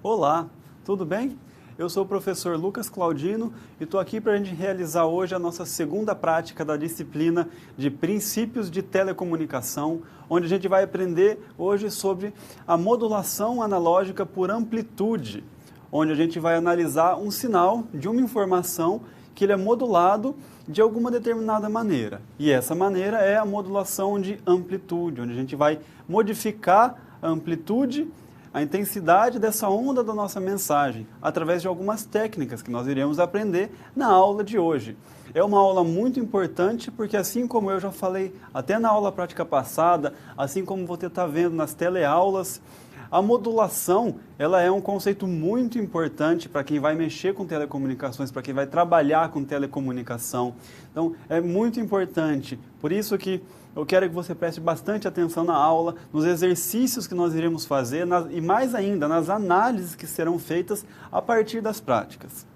Olá, tudo bem? Eu sou o professor Lucas Claudino e estou aqui para a gente realizar hoje a nossa segunda prática da disciplina de Princípios de Telecomunicação, onde a gente vai aprender hoje sobre a modulação analógica por amplitude, onde a gente vai analisar um sinal de uma informação que ele é modulado de alguma determinada maneira. E essa maneira é a modulação de amplitude, onde a gente vai modificar a amplitude, a intensidade dessa onda da nossa mensagem, através de algumas técnicas que nós iremos aprender na aula de hoje. É uma aula muito importante porque, assim como eu já falei até na aula prática passada, assim como você está vendo nas teleaulas, a modulação ela é um conceito muito importante para quem vai mexer com telecomunicações, para quem vai trabalhar com telecomunicação. Então, é muito importante. Por isso que eu quero que você preste bastante atenção na aula, nos exercícios que nós iremos fazer e mais ainda, nas análises que serão feitas a partir das práticas.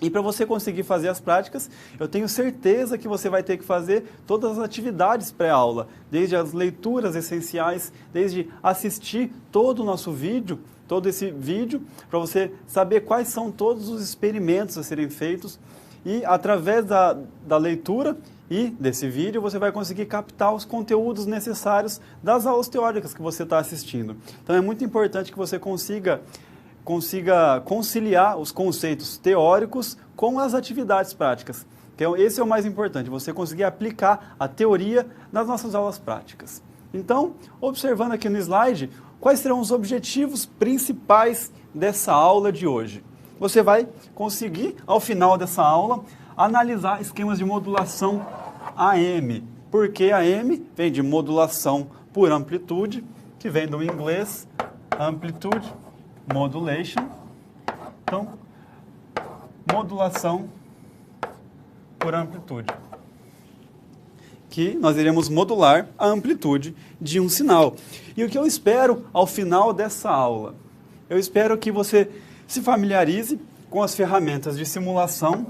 E para você conseguir fazer as práticas, eu tenho certeza que você vai ter que fazer todas as atividades pré-aula, desde as leituras essenciais, desde assistir todo o nosso vídeo, todo esse vídeo, para você saber quais são todos os experimentos a serem feitos. E através da leitura e desse vídeo, você vai conseguir captar os conteúdos necessários das aulas teóricas que você está assistindo. Então é muito importante que você consiga conciliar os conceitos teóricos com as atividades práticas. Então, esse é o mais importante, você conseguir aplicar a teoria nas nossas aulas práticas. Então, observando aqui no slide, quais serão os objetivos principais dessa aula de hoje? Você vai conseguir, ao final dessa aula, analisar esquemas de modulação AM. Porque AM vem de modulação por amplitude, que vem do inglês amplitude modulation. Então, modulação por amplitude. Que nós iremos modular a amplitude de um sinal. E o que eu espero ao final dessa aula? Eu espero que você se familiarize com as ferramentas de simulação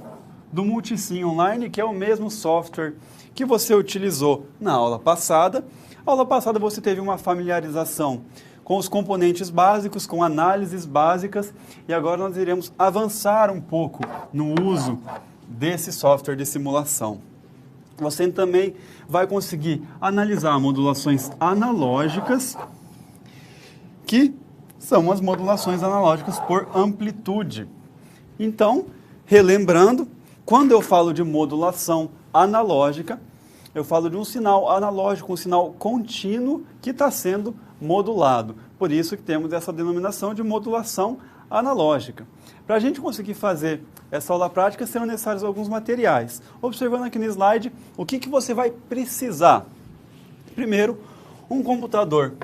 do Multisim Online, que é o mesmo software que você utilizou na aula passada. Na aula passada você teve uma familiarização com os componentes básicos, com análises básicas, e agora nós iremos avançar um pouco no uso desse software de simulação. Você também vai conseguir analisar modulações analógicas, que são as modulações analógicas por amplitude. Então, relembrando, quando eu falo de modulação analógica, eu falo de um sinal analógico, um sinal contínuo que está sendo modulado. Por isso que temos essa denominação de modulação analógica. Para a gente conseguir fazer essa aula prática, serão necessários alguns materiais. Observando aqui no slide, o que você vai precisar? Primeiro, um computador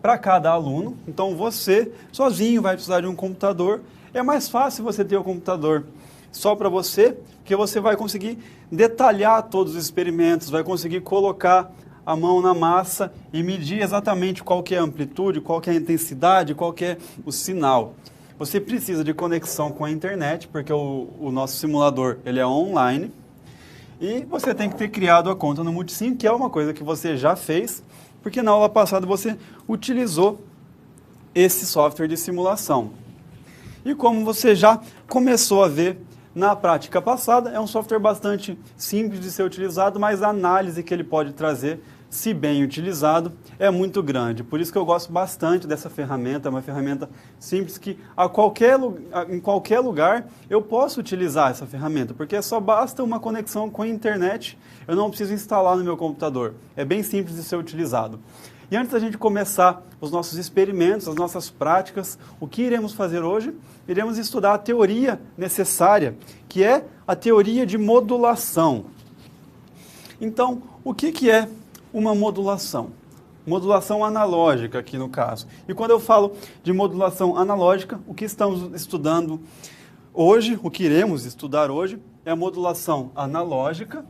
para cada aluno. Então, você sozinho vai precisar de um computador. É mais fácil você ter o computador só para você, porque você vai conseguir detalhar todos os experimentos, vai conseguir colocar a mão na massa e medir exatamente qual que é a amplitude, qual que é a intensidade, qual que é o sinal. Você precisa de conexão com a internet, porque o nosso simulador ele é online, e você tem que ter criado a conta no Multisim, que é uma coisa que você já fez, porque na aula passada você utilizou esse software de simulação. E como você já começou a ver na prática passada, é um software bastante simples de ser utilizado, mas a análise que ele pode trazer, se bem utilizado, é muito grande. Por isso que eu gosto bastante dessa ferramenta, é uma ferramenta simples que em qualquer lugar eu posso utilizar essa ferramenta, porque só basta uma conexão com a internet, eu não preciso instalar no meu computador. É bem simples de ser utilizado. E antes da gente começar os nossos experimentos, as nossas práticas, o que iremos fazer hoje? Iremos estudar a teoria necessária, que é a teoria de modulação. Então, o que é uma modulação? Modulação analógica, aqui no caso. E quando eu falo de modulação analógica, o que estamos estudando hoje, o que iremos estudar hoje, é a modulação analógica,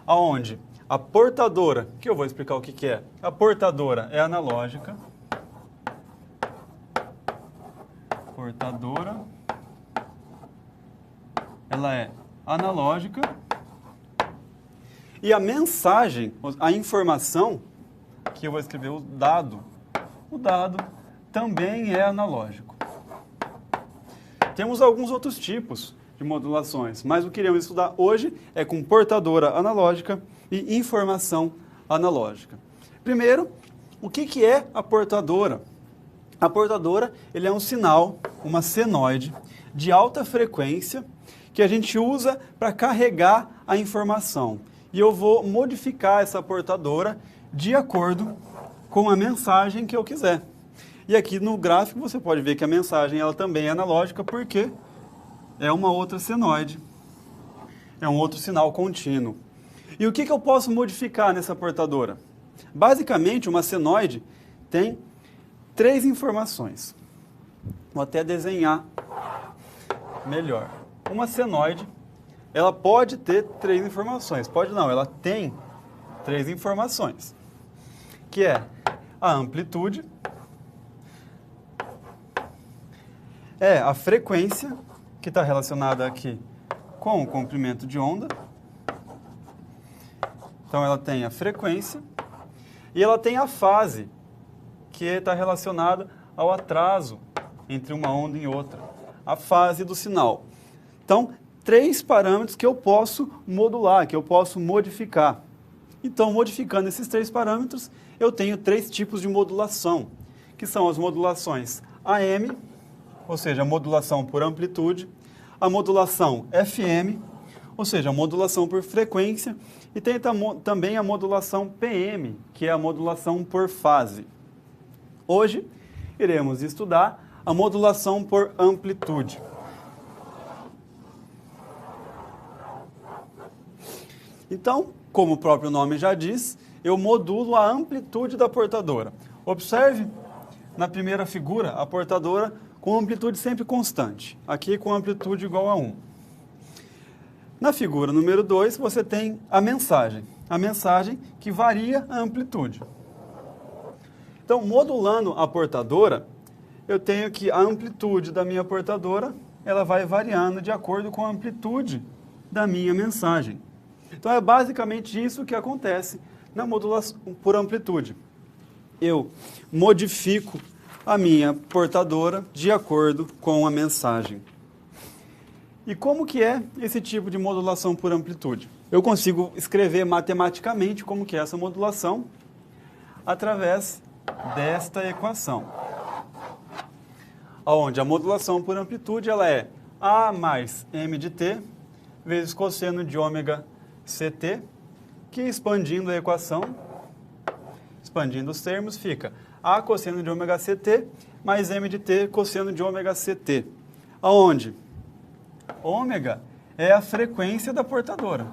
aonde a portadora, que eu vou explicar o que é. A portadora é analógica. Portadora, ela é analógica. E a mensagem, a informação, que eu vou escrever o dado também é analógico. Temos alguns outros tipos de modulações, mas o que iremos estudar hoje é com portadora analógica e informação analógica. Primeiro, o que é a portadora? A portadora ele é um sinal, uma senoide de alta frequência que a gente usa para carregar a informação. E eu vou modificar essa portadora de acordo com a mensagem que eu quiser. E aqui no gráfico você pode ver que a mensagem ela também é analógica porque é uma outra senoide, é um outro sinal contínuo. E o que eu posso modificar nessa portadora? Basicamente, uma senoide tem 3 informações. Vou até desenhar melhor. Uma senoide, ela pode ter 3 informações. Pode não, ela tem 3 informações. Que é a amplitude, é a frequência, que está relacionada aqui com o comprimento de onda. Então, ela tem a frequência e ela tem a fase, que está relacionada ao atraso entre uma onda e outra, a fase do sinal. Então, 3 parâmetros que eu posso modular, que eu posso modificar. Então, modificando esses 3 parâmetros, eu tenho 3 tipos de modulação, que são as modulações AM, ou seja, a modulação por amplitude, a modulação FM, ou seja, a modulação por frequência, e tem também a modulação PM, que é a modulação por fase. Hoje, iremos estudar a modulação por amplitude. Então, como o próprio nome já diz, eu modulo a amplitude da portadora. Observe na primeira figura a portadora com amplitude sempre constante, aqui com amplitude igual a 1. Na figura número 2, você tem a mensagem que varia a amplitude. Então, modulando a portadora, eu tenho que a amplitude da minha portadora, ela vai variando de acordo com a amplitude da minha mensagem. Então, é basicamente isso que acontece na modulação por amplitude. Eu modifico a minha portadora de acordo com a mensagem. E como que é esse tipo de modulação por amplitude? Eu consigo escrever matematicamente como que é essa modulação através desta equação, onde a modulação por amplitude ela é A mais m de t vezes cosseno de ômega ct, que expandindo a equação, expandindo os termos, fica A cosseno de ômega ct mais m de t cosseno de ômega ct, aonde ômega é a frequência da portadora.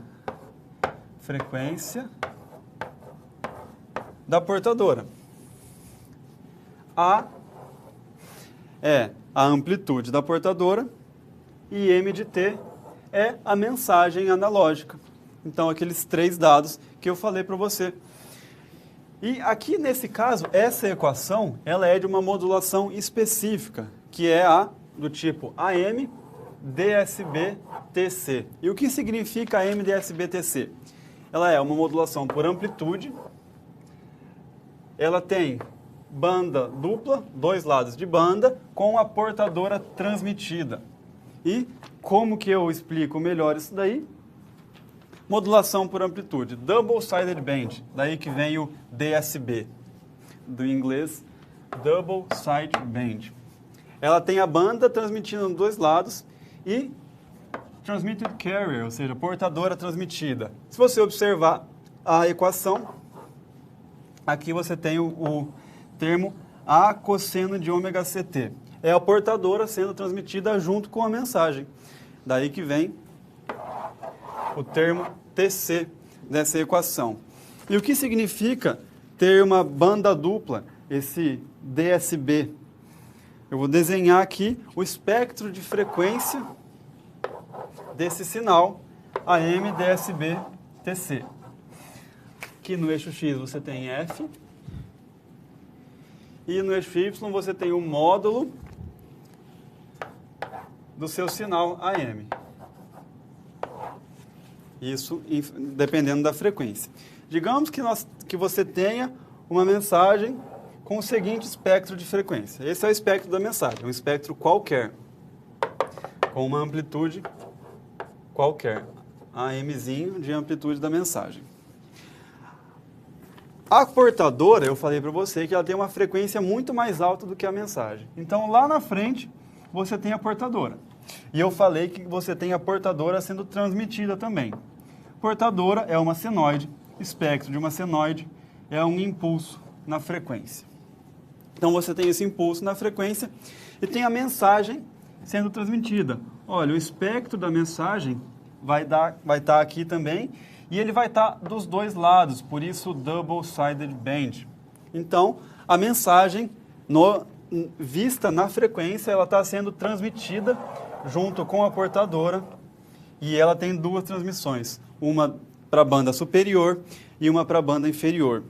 Frequência da portadora. A é a amplitude da portadora e m de t é a mensagem analógica. Então, aqueles 3 dados que eu falei para você. E aqui, nesse caso, essa equação ela é de uma modulação específica, que é a do tipo AM DSB TC. E o que significa AM DSB TC? Ela é uma modulação por amplitude, ela tem banda dupla, 2 lados de banda, com a portadora transmitida. E como que eu explico melhor isso daí? Modulação por amplitude, Double Sided Band, daí que vem o DSB, do inglês Double Sided Band. Ela tem a banda transmitindo nos 2 lados e Transmitted Carrier, ou seja, portadora transmitida. Se você observar a equação, aqui você tem o termo A cosseno de ômega ct. É a portadora sendo transmitida junto com a mensagem. Daí que vem o termo TC dessa equação. E o que significa ter uma banda dupla, esse DSB? Eu vou desenhar aqui o espectro de frequência desse sinal AM DSB TC. Aqui no eixo X você tem F e no eixo Y você tem o módulo do seu sinal AM. Isso dependendo da frequência. Digamos que você tenha uma mensagem com o seguinte espectro de frequência. Esse é o espectro da mensagem, um espectro qualquer, com uma amplitude qualquer, AMzinho de amplitude da mensagem. A portadora, eu falei para você que ela tem uma frequência muito mais alta do que a mensagem. Então, lá na frente, você tem a portadora. E eu falei que você tem a portadora sendo transmitida também. Portadora é uma senoide, espectro de uma senoide é um impulso na frequência. Então, você tem esse impulso na frequência e tem a mensagem sendo transmitida. Olha, o espectro da mensagem vai estar aqui também e ele vai estar dos dois lados, por isso double-sided band. Então, a mensagem vista na frequência, ela está sendo transmitida junto com a portadora e ela tem duas transmissões, uma para a banda superior e uma para a banda inferior.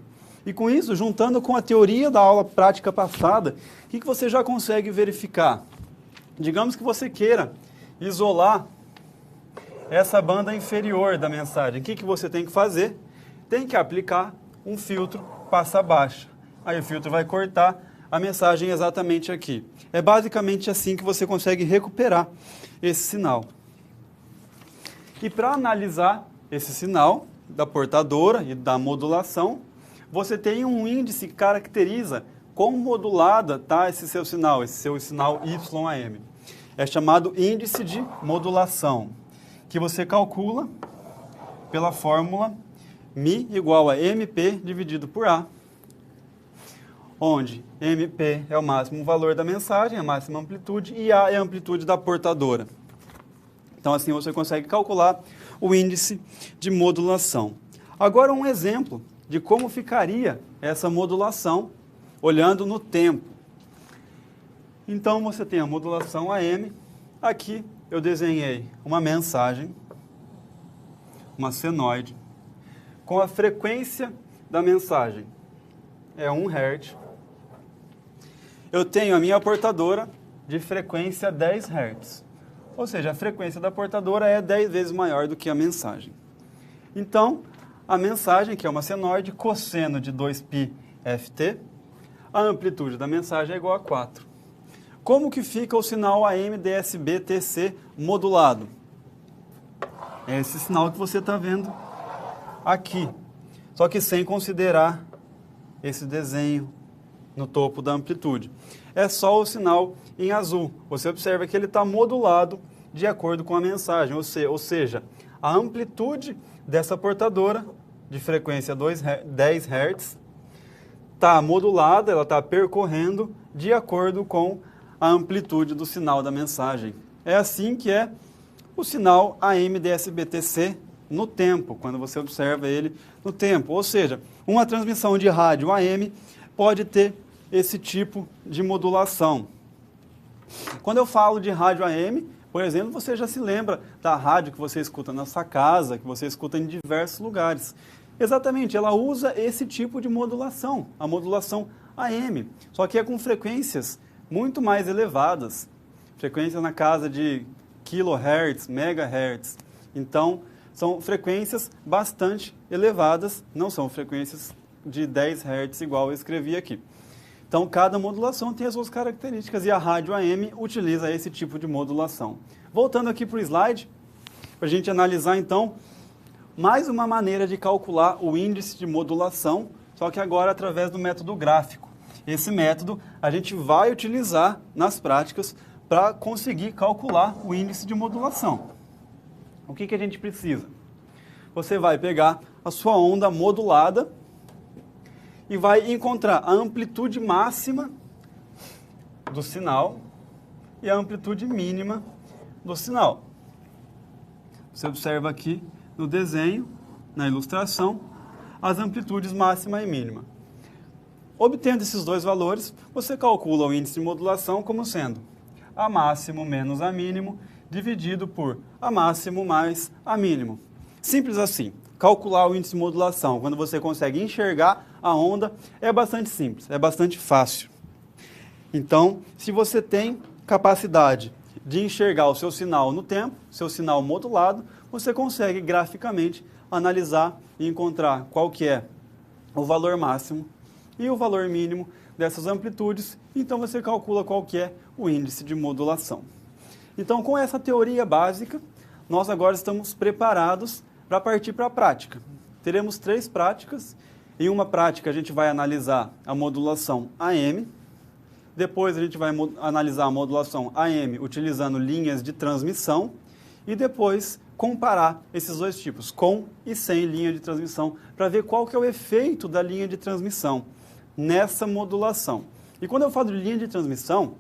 E com isso, juntando com a teoria da aula prática passada, o que você já consegue verificar? Digamos que você queira isolar essa banda inferior da mensagem. O que você tem que fazer? Tem que aplicar um filtro passa baixa. Aí o filtro vai cortar a mensagem exatamente aqui. É basicamente assim que você consegue recuperar esse sinal. E para analisar esse sinal da portadora e da modulação, você tem um índice que caracteriza como modulada está esse seu sinal YAM. É chamado índice de modulação, que você calcula pela fórmula Mi igual a MP dividido por A, onde MP é o máximo valor da mensagem, a máxima amplitude, e A é a amplitude da portadora. Então, assim, você consegue calcular o índice de modulação. Agora, um exemplo de como ficaria essa modulação olhando no tempo. Então, você tem a modulação AM. Aqui eu desenhei uma mensagem, uma senoide, com a frequência da mensagem é 1 Hz. Eu tenho a minha portadora de frequência 10 Hz. Ou seja, a frequência da portadora é 10 vezes maior do que a mensagem. Então, a mensagem, que é uma senoide, cosseno de 2π ft, a amplitude da mensagem é igual a 4. Como que fica o sinal AM/DSB/TC modulado? É esse sinal que você está vendo aqui, só que sem considerar esse desenho no topo da amplitude. É só o sinal em azul. Você observa que ele está modulado de acordo com a mensagem, ou seja, a amplitude dessa portadora de frequência 10 Hz está modulada, ela está percorrendo de acordo com a amplitude do sinal da mensagem. É assim que é o sinal AM/DSB/TC no tempo, quando você observa ele no tempo. Ou seja, uma transmissão de rádio AM pode ter esse tipo de modulação. Quando eu falo de rádio AM, por exemplo, você já se lembra da rádio que você escuta na sua casa, que você escuta em diversos lugares. Exatamente, ela usa esse tipo de modulação, a modulação AM, só que é com frequências muito mais elevadas, frequências na casa de kHz, megahertz. Então, são frequências bastante elevadas, não são frequências de 10 Hz igual eu escrevi aqui. Então, cada modulação tem as suas características e a rádio AM utiliza esse tipo de modulação. Voltando aqui para o slide, para a gente analisar então mais uma maneira de calcular o índice de modulação, só que agora através do método gráfico. Esse método a gente vai utilizar nas práticas para conseguir calcular o índice de modulação. O que a gente precisa? Você vai pegar a sua onda modulada e vai encontrar a amplitude máxima do sinal e a amplitude mínima do sinal. Você observa aqui no desenho, na ilustração, as amplitudes máxima e mínima. Obtendo esses dois valores, você calcula o índice de modulação como sendo A máximo menos A mínimo dividido por A máximo mais A mínimo. Simples assim. Calcular o índice de modulação, quando você consegue enxergar a onda, é bastante simples, é bastante fácil. Então, se você tem capacidade de enxergar o seu sinal no tempo, seu sinal modulado, você consegue graficamente analisar e encontrar qual que é o valor máximo e o valor mínimo dessas amplitudes, então você calcula qual que é o índice de modulação. Então, com essa teoria básica, nós agora estamos preparados para partir para a prática. Teremos 3 práticas. Em uma prática, a gente vai analisar a modulação AM. Depois, a gente vai analisar a modulação AM utilizando linhas de transmissão. E depois, comparar esses 2 tipos, com e sem linha de transmissão, para ver qual que é o efeito da linha de transmissão nessa modulação. E quando eu falo de linha de transmissão,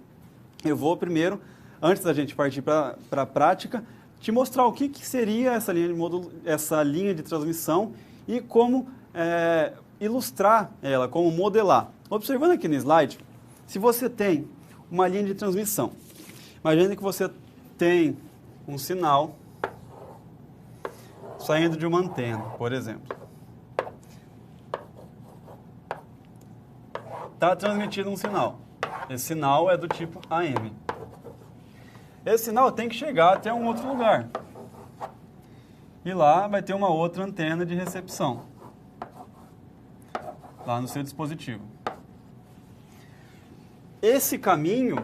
eu vou primeiro, antes da gente partir para a prática, te mostrar o que seria essa linha de transmissão e como ilustrar ela, como modelar. Observando aqui no slide, se você tem uma linha de transmissão, imagine que você tem um sinal saindo de uma antena, por exemplo. Está transmitindo um sinal. Esse sinal é do tipo AM. Esse sinal tem que chegar até um outro lugar. E lá vai ter uma outra antena de recepção. Lá no seu dispositivo. Esse caminho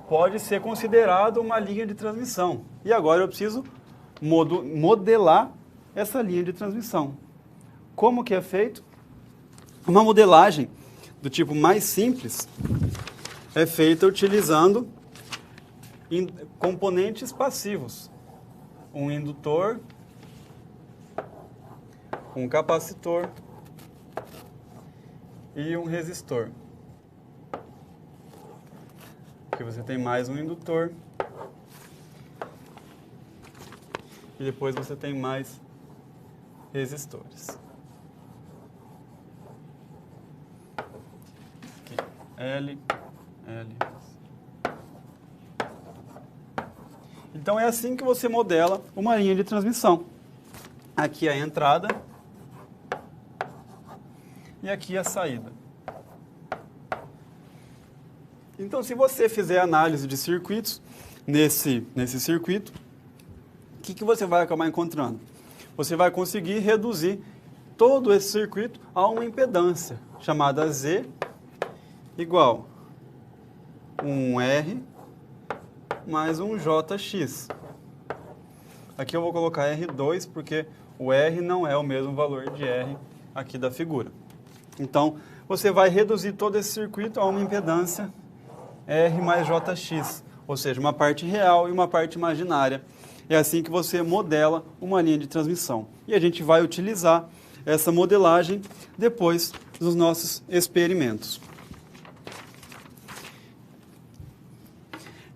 pode ser considerado uma linha de transmissão. E agora eu preciso modelar essa linha de transmissão. Como que é feito? Uma modelagem do tipo mais simples é feita utilizando componentes passivos. Um indutor, um capacitor e um resistor. Aqui você tem mais um indutor. E depois você tem mais resistores. Aqui, L. Então é assim que você modela uma linha de transmissão. Aqui a entrada e aqui a saída. Então, se você fizer análise de circuitos nesse circuito, o que você vai acabar encontrando? Você vai conseguir reduzir todo esse circuito a uma impedância chamada Z igual um R mais um JX. Aqui eu vou colocar R2 porque o R não é o mesmo valor de R aqui da figura. Então, você vai reduzir todo esse circuito a uma impedância R mais JX, ou seja, uma parte real e uma parte imaginária. É assim que você modela uma linha de transmissão. E a gente vai utilizar essa modelagem depois dos nossos experimentos.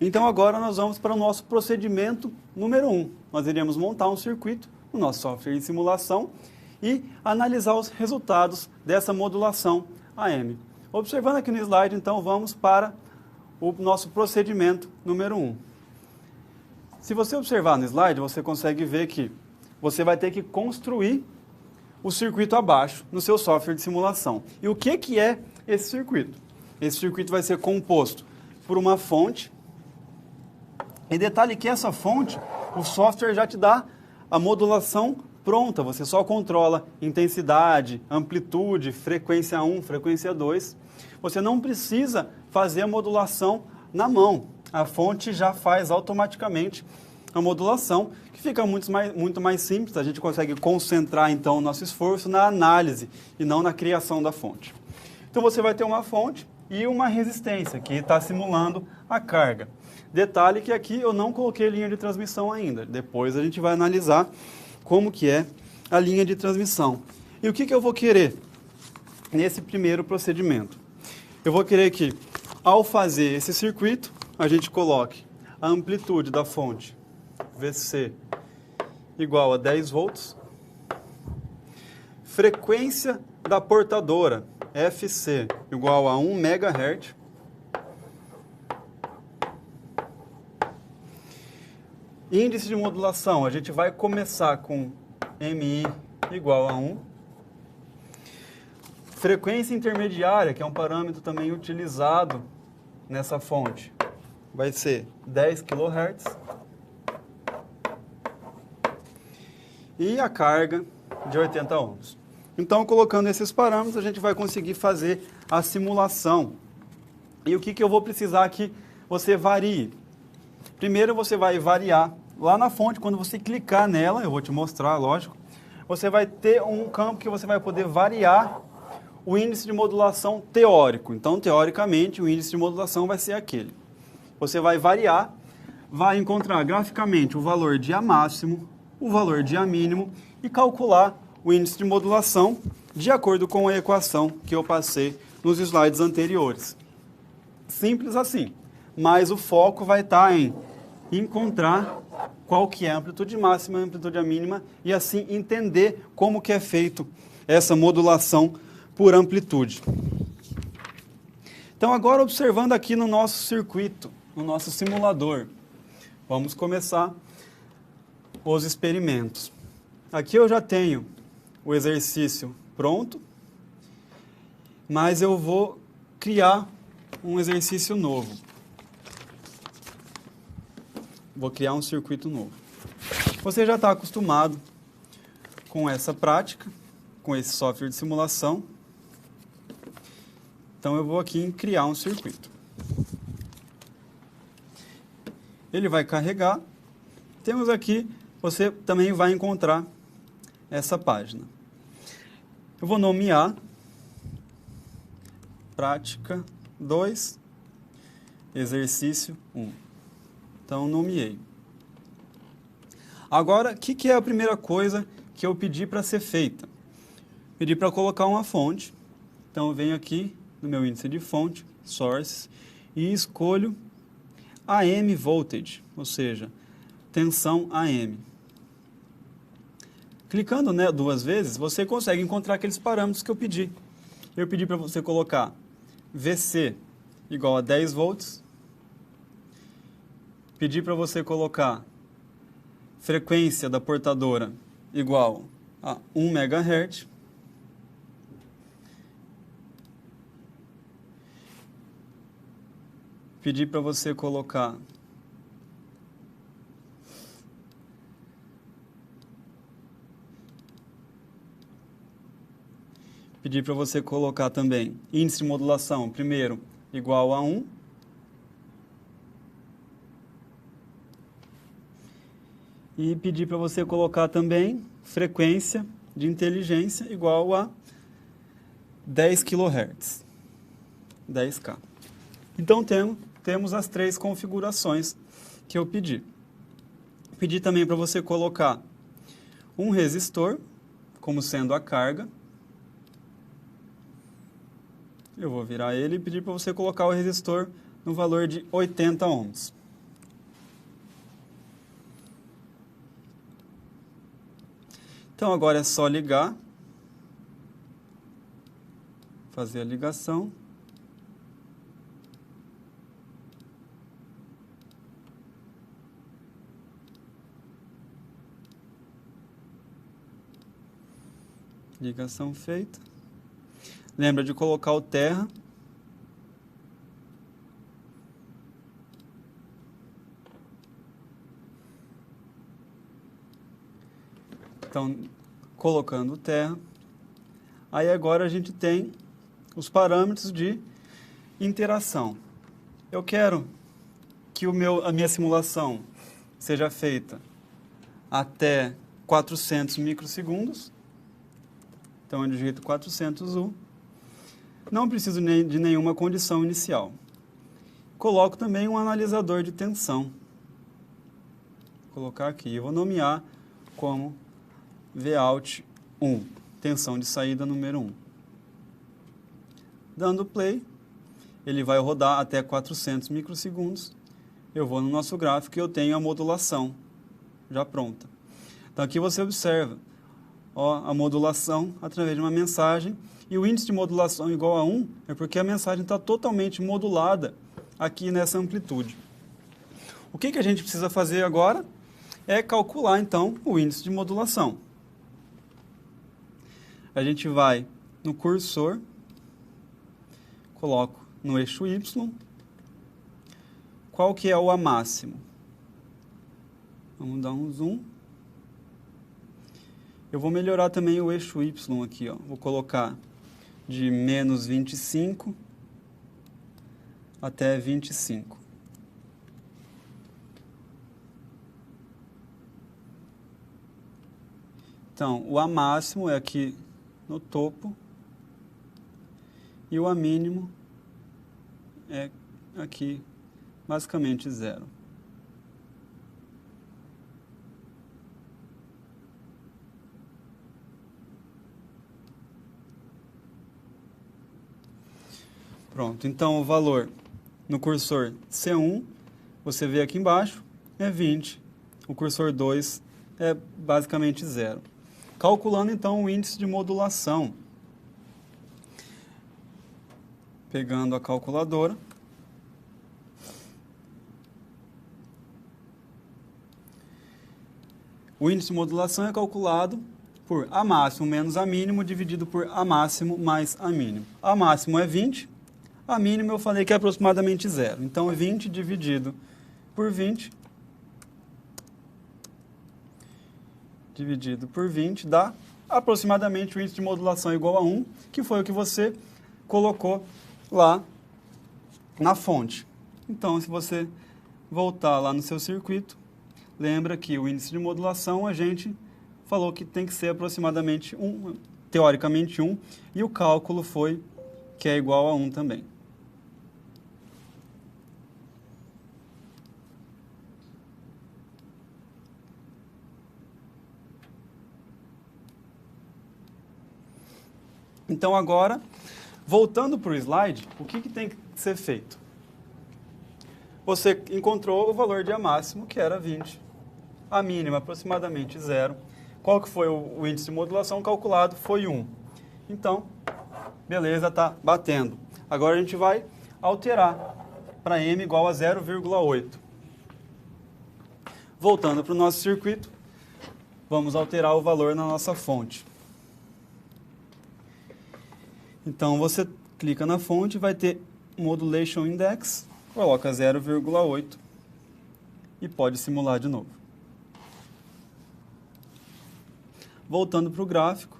Então agora nós vamos para o nosso procedimento número 1. Nós iremos montar um circuito no nosso software de simulação e analisar os resultados dessa modulação AM. Observando aqui no slide, então, vamos para o nosso procedimento número 1. Se você observar no slide, você consegue ver que você vai ter que construir o circuito abaixo no seu software de simulação. E o que é esse circuito? Esse circuito vai ser composto por uma fonte. E detalhe que essa fonte, o software já te dá a modulação pronta. Você só controla intensidade, amplitude, frequência 1, frequência 2. Você não precisa fazer a modulação na mão. A fonte já faz automaticamente a modulação, que fica muito mais simples. A gente consegue concentrar, então, o nosso esforço na análise e não na criação da fonte. Então, você vai ter uma fonte e uma resistência, que está simulando a carga. Detalhe que aqui eu não coloquei linha de transmissão ainda. Depois a gente vai analisar como que é a linha de transmissão. E o que eu vou querer nesse primeiro procedimento? Eu vou querer que, ao fazer esse circuito, a gente coloque a amplitude da fonte VC igual a 10 volts, frequência da portadora FC igual a 1 MHz, índice de modulação, a gente vai começar com MI igual a 1. Frequência intermediária, que é um parâmetro também utilizado nessa fonte, vai ser 10 kHz. E a carga de 80 ohms. Então, colocando esses parâmetros, a gente vai conseguir fazer a simulação. E o que eu vou precisar que você varie? Primeiro, você vai variar lá na fonte, quando você clicar nela, eu vou te mostrar, lógico, você vai ter um campo que você vai poder variar o índice de modulação teórico. Então, teoricamente, o índice de modulação vai ser aquele. Você vai variar, vai encontrar graficamente o valor de A máximo, o valor de A mínimo e calcular o índice de modulação de acordo com a equação que eu passei nos slides anteriores. Simples assim, mas o foco vai estar em encontrar qual que é a amplitude máxima e a amplitude mínima e assim entender como que é feito essa modulação por amplitude. Então agora observando aqui no nosso circuito, no nosso simulador, vamos começar os experimentos. Aqui eu já tenho o exercício pronto, mas eu vou criar um exercício novo. Vou criar um circuito novo. Você já está acostumado com essa prática, com esse software de simulação. Então eu vou aqui em criar um circuito. Ele vai carregar. Temos aqui, você também vai encontrar essa página. Eu vou nomear prática 2, exercício 1. Então, nomeei. Agora, o que é a primeira coisa que eu pedi para ser feita? Pedi para colocar uma fonte. Então, eu venho aqui no meu índice de fonte, source, e escolho AM voltage, ou seja, tensão AM. Clicando, né, 2 vezes, você consegue encontrar aqueles parâmetros que eu pedi. Eu pedi para você colocar VC igual a 10 volts. Pedi para você colocar frequência da portadora igual a 1 MHz. Pedi para você colocar também índice de modulação, primeiro, igual a 1. E pedi para você colocar também frequência de inteligência igual a 10 kHz, 10K. Então, temos as 3 configurações que eu pedi. Pedi também para você colocar um resistor, como sendo a carga. Eu vou virar ele e pedir para você colocar o resistor no valor de 80 ohms. Então, agora é só ligar, fazer a ligação. Ligação feita. Lembra de colocar o terra. Então, colocando o terra. Aí agora a gente tem os parâmetros de interação. Eu quero que a minha simulação seja feita até 400 microsegundos. Então, eu digito 400U. Não preciso de nenhuma condição inicial. Coloco também um analisador de tensão. Vou colocar aqui. Eu vou nomear como Vout 1, tensão de saída número 1. Dando play, ele vai rodar até 400 microsegundos. Eu vou no nosso gráfico e eu tenho a modulação já pronta. Então, aqui você observa a modulação através de uma mensagem. E o índice de modulação igual a 1 é porque a mensagem está totalmente modulada aqui nessa amplitude. O que a gente precisa fazer agora é calcular, então, o índice de modulação. A gente vai no cursor, coloco no eixo Y, qual que é o A máximo. Vamos dar um zoom. Eu vou melhorar também o eixo Y aqui, ó. Vou colocar de menos 25 até 25. Então, o A máximo é aqui no topo e o A mínimo é aqui, basicamente zero. Pronto, então o valor no cursor C1, você vê aqui embaixo, é 20. O cursor 2 é basicamente zero. Calculando então o índice de modulação. Pegando a calculadora. O índice de modulação é calculado por A máximo menos A mínimo dividido por A máximo mais A mínimo. A máximo é 20, A mínimo eu falei que é aproximadamente zero. Então, 20 dividido por 20 dividido por 20 dá aproximadamente o índice de modulação igual a 1, que foi o que você colocou lá na fonte. Então, se você voltar lá no seu circuito, lembra que o índice de modulação a gente falou que tem que ser aproximadamente 1, teoricamente 1, e o cálculo foi que é igual a 1 também. Então agora, voltando para o slide, o que tem que ser feito? Você encontrou o valor de A máximo, que era 20. A mínima, aproximadamente zero. Qual que foi o índice de modulação calculado? Foi 1. Então, beleza, está batendo. Agora a gente vai alterar para M igual a 0,8. Voltando para o nosso circuito, vamos alterar o valor na nossa fonte. Então, você clica na fonte, vai ter Modulation Index, coloca 0,8 e pode simular de novo. Voltando para o gráfico.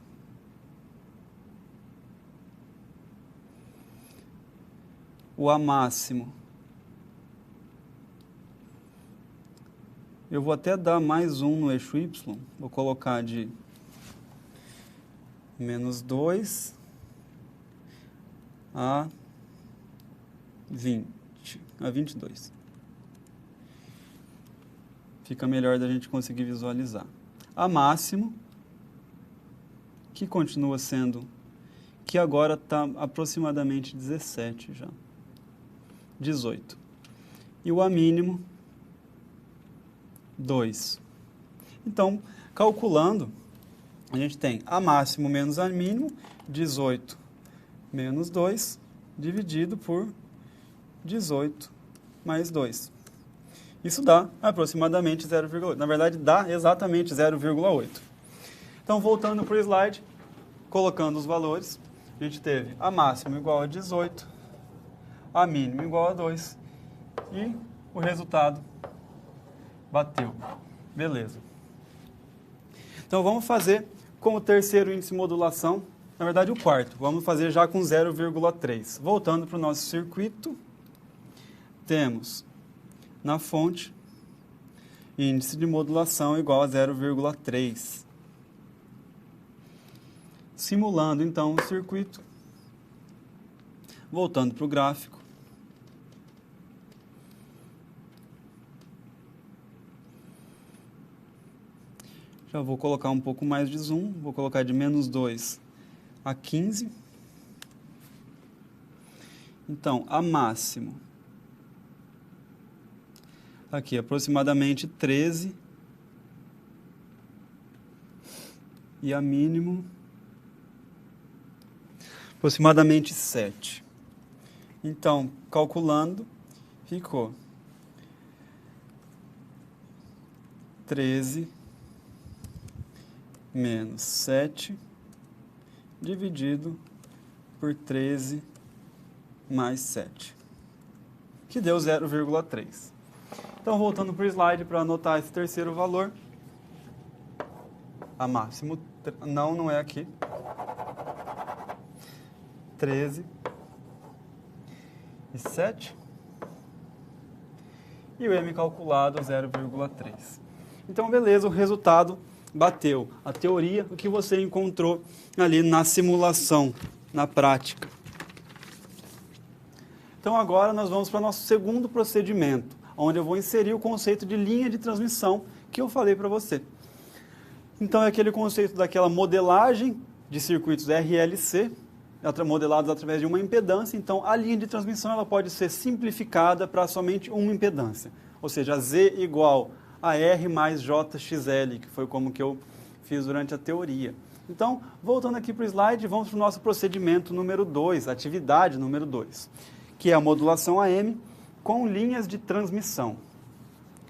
O A máximo. Eu vou até dar mais um no eixo Y. Vou colocar de menos 2 a 22. Fica melhor da gente conseguir visualizar. A máximo, que continua sendo, que agora está aproximadamente 17 já. 18. E o A mínimo, 2. Então, calculando, a gente tem A máximo menos A mínimo, 18 menos 2, dividido por 18 mais 2. Isso dá aproximadamente 0,8. Na verdade, dá exatamente 0,8. Então, voltando para o slide, colocando os valores, a gente teve A máximo igual a 18, A mínimo igual a 2, e o resultado bateu. Beleza. Então, vamos fazer com o terceiro índice de modulação, na verdade o quarto. Vamos fazer já com 0,3. Voltando para o nosso circuito, temos na fonte índice de modulação igual a 0,3. Simulando então o circuito, voltando para o gráfico, já vou colocar um pouco mais de zoom, vou colocar de menos 2 a 15. Então, A máximo, aqui aproximadamente 13, e A mínimo, aproximadamente 7. Então, calculando, ficou 13 menos 7 dividido por 13 mais 7, que deu 0,3. Então, voltando para o slide para anotar esse terceiro valor, A máximo Não é aqui. 13,7. E o M calculado 0,3. Então, beleza, o resultado bateu. A teoria, o que você encontrou ali na simulação, na prática. Então, agora nós vamos para o nosso segundo procedimento, onde eu vou inserir o conceito de linha de transmissão que eu falei para você. Então, é aquele conceito daquela modelagem de circuitos RLC, modelados através de uma impedância. Então, a linha de transmissão ela pode ser simplificada para somente uma impedância, ou seja, Z igual a R mais JXL, que foi como que eu fiz durante a teoria. Então, voltando aqui para o slide, vamos para o nosso procedimento número 2, atividade número 2, que é a modulação AM com linhas de transmissão.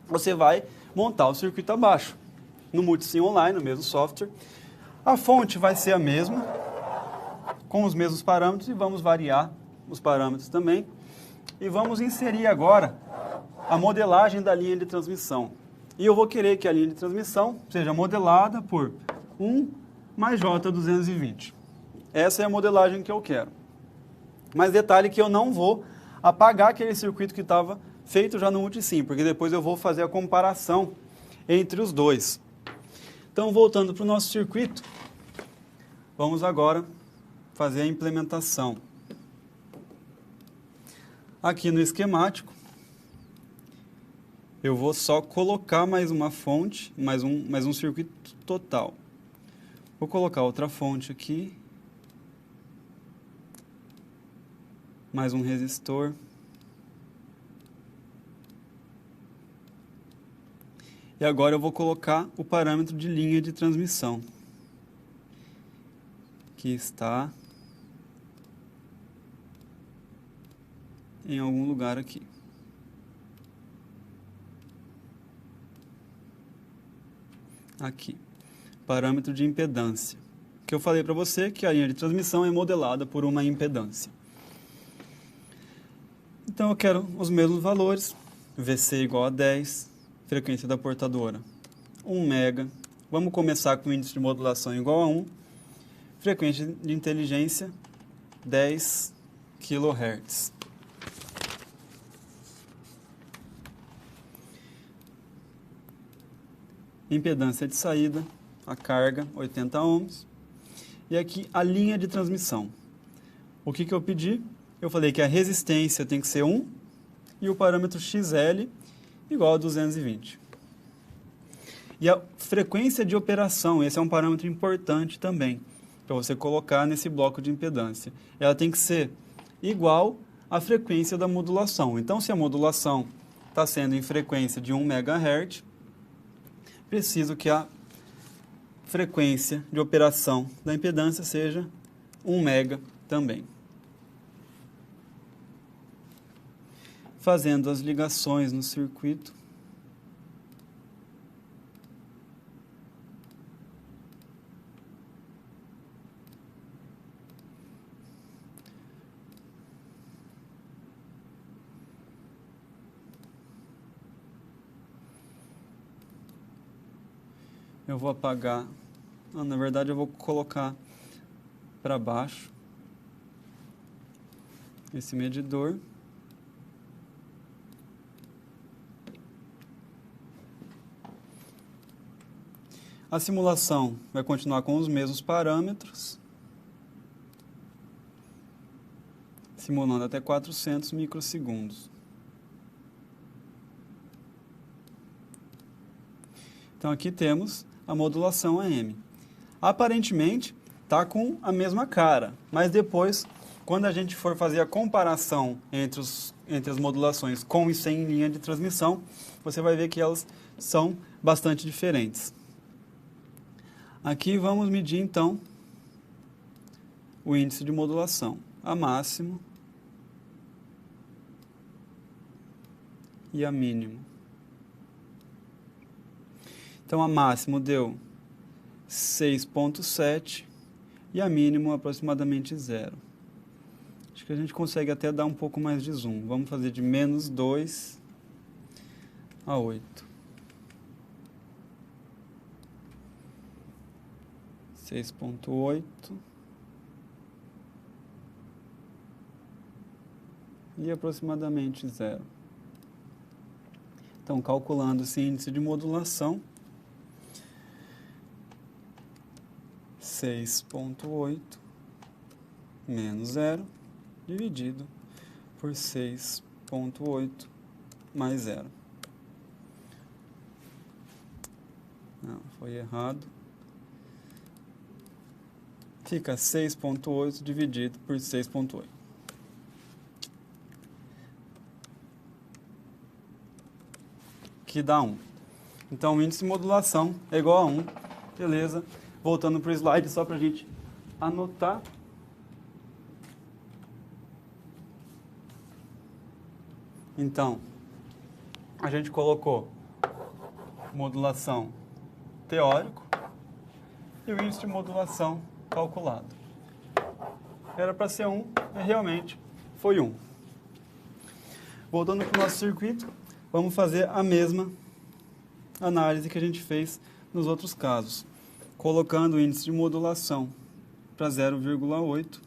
Você vai montar o circuito abaixo, no Multisim Online, no mesmo software. A fonte vai ser a mesma, com os mesmos parâmetros, e vamos variar os parâmetros também. E vamos inserir agora a modelagem da linha de transmissão. E eu vou querer que a linha de transmissão seja modelada por 1 mais J220. Essa é a modelagem que eu quero. Mas detalhe que eu não vou apagar aquele circuito que estava feito já no Multisim, porque depois eu vou fazer a comparação entre os dois. Então, voltando para o nosso circuito, vamos agora fazer a implementação. Aqui no esquemático, eu vou só colocar mais uma fonte, mais um circuito total. Vou colocar outra fonte aqui, mais um resistor. E agora eu vou colocar o parâmetro de linha de transmissão, que está em algum lugar aqui. Aqui, parâmetro de impedância, que eu falei para você que a linha de transmissão é modelada por uma impedância. Então eu quero os mesmos valores, VC igual a 10, frequência da portadora 1 mega, vamos começar com o índice de modulação igual a 1, frequência de inteligência 10 kHz. Impedância de saída, a carga 80 ohms. E aqui a linha de transmissão. O que eu pedi? Eu falei que a resistência tem que ser 1 e o parâmetro XL igual a 220. E a frequência de operação, esse é um parâmetro importante também, para você colocar nesse bloco de impedância. Ela tem que ser igual à frequência da modulação. Então, se a modulação está sendo em frequência de 1 MHz, preciso que a frequência de operação da impedância seja 1 mega também. Fazendo as ligações no circuito. Eu vou apagar, na verdade eu vou colocar para baixo esse medidor. A simulação vai continuar com os mesmos parâmetros, simulando até 400 microsegundos. Então aqui temos a modulação AM. Aparentemente está com a mesma cara, mas depois, quando a gente for fazer a comparação entre as modulações com e sem linha de transmissão, você vai ver que elas são bastante diferentes. Aqui vamos medir então o índice de modulação, a máximo e a mínimo. Então a máximo deu 6,7 e a mínimo aproximadamente 0. Acho que a gente consegue até dar um pouco mais de zoom. Vamos fazer de menos 2 a 8. 6,8 e aproximadamente 0. Então, calculando esse índice de modulação, 6,8 menos 0 dividido por 6,8 mais 0. Não, foi errado. Fica 6,8 dividido por 6,8. Que dá 1. Então, o índice de modulação é igual a 1. Beleza? Voltando para o slide, só para a gente anotar. Então, a gente colocou modulação teórico e o índice de modulação calculado. Era para ser 1 e realmente foi 1. Voltando para o nosso circuito, vamos fazer a mesma análise que a gente fez nos outros casos, colocando o índice de modulação para 0,8,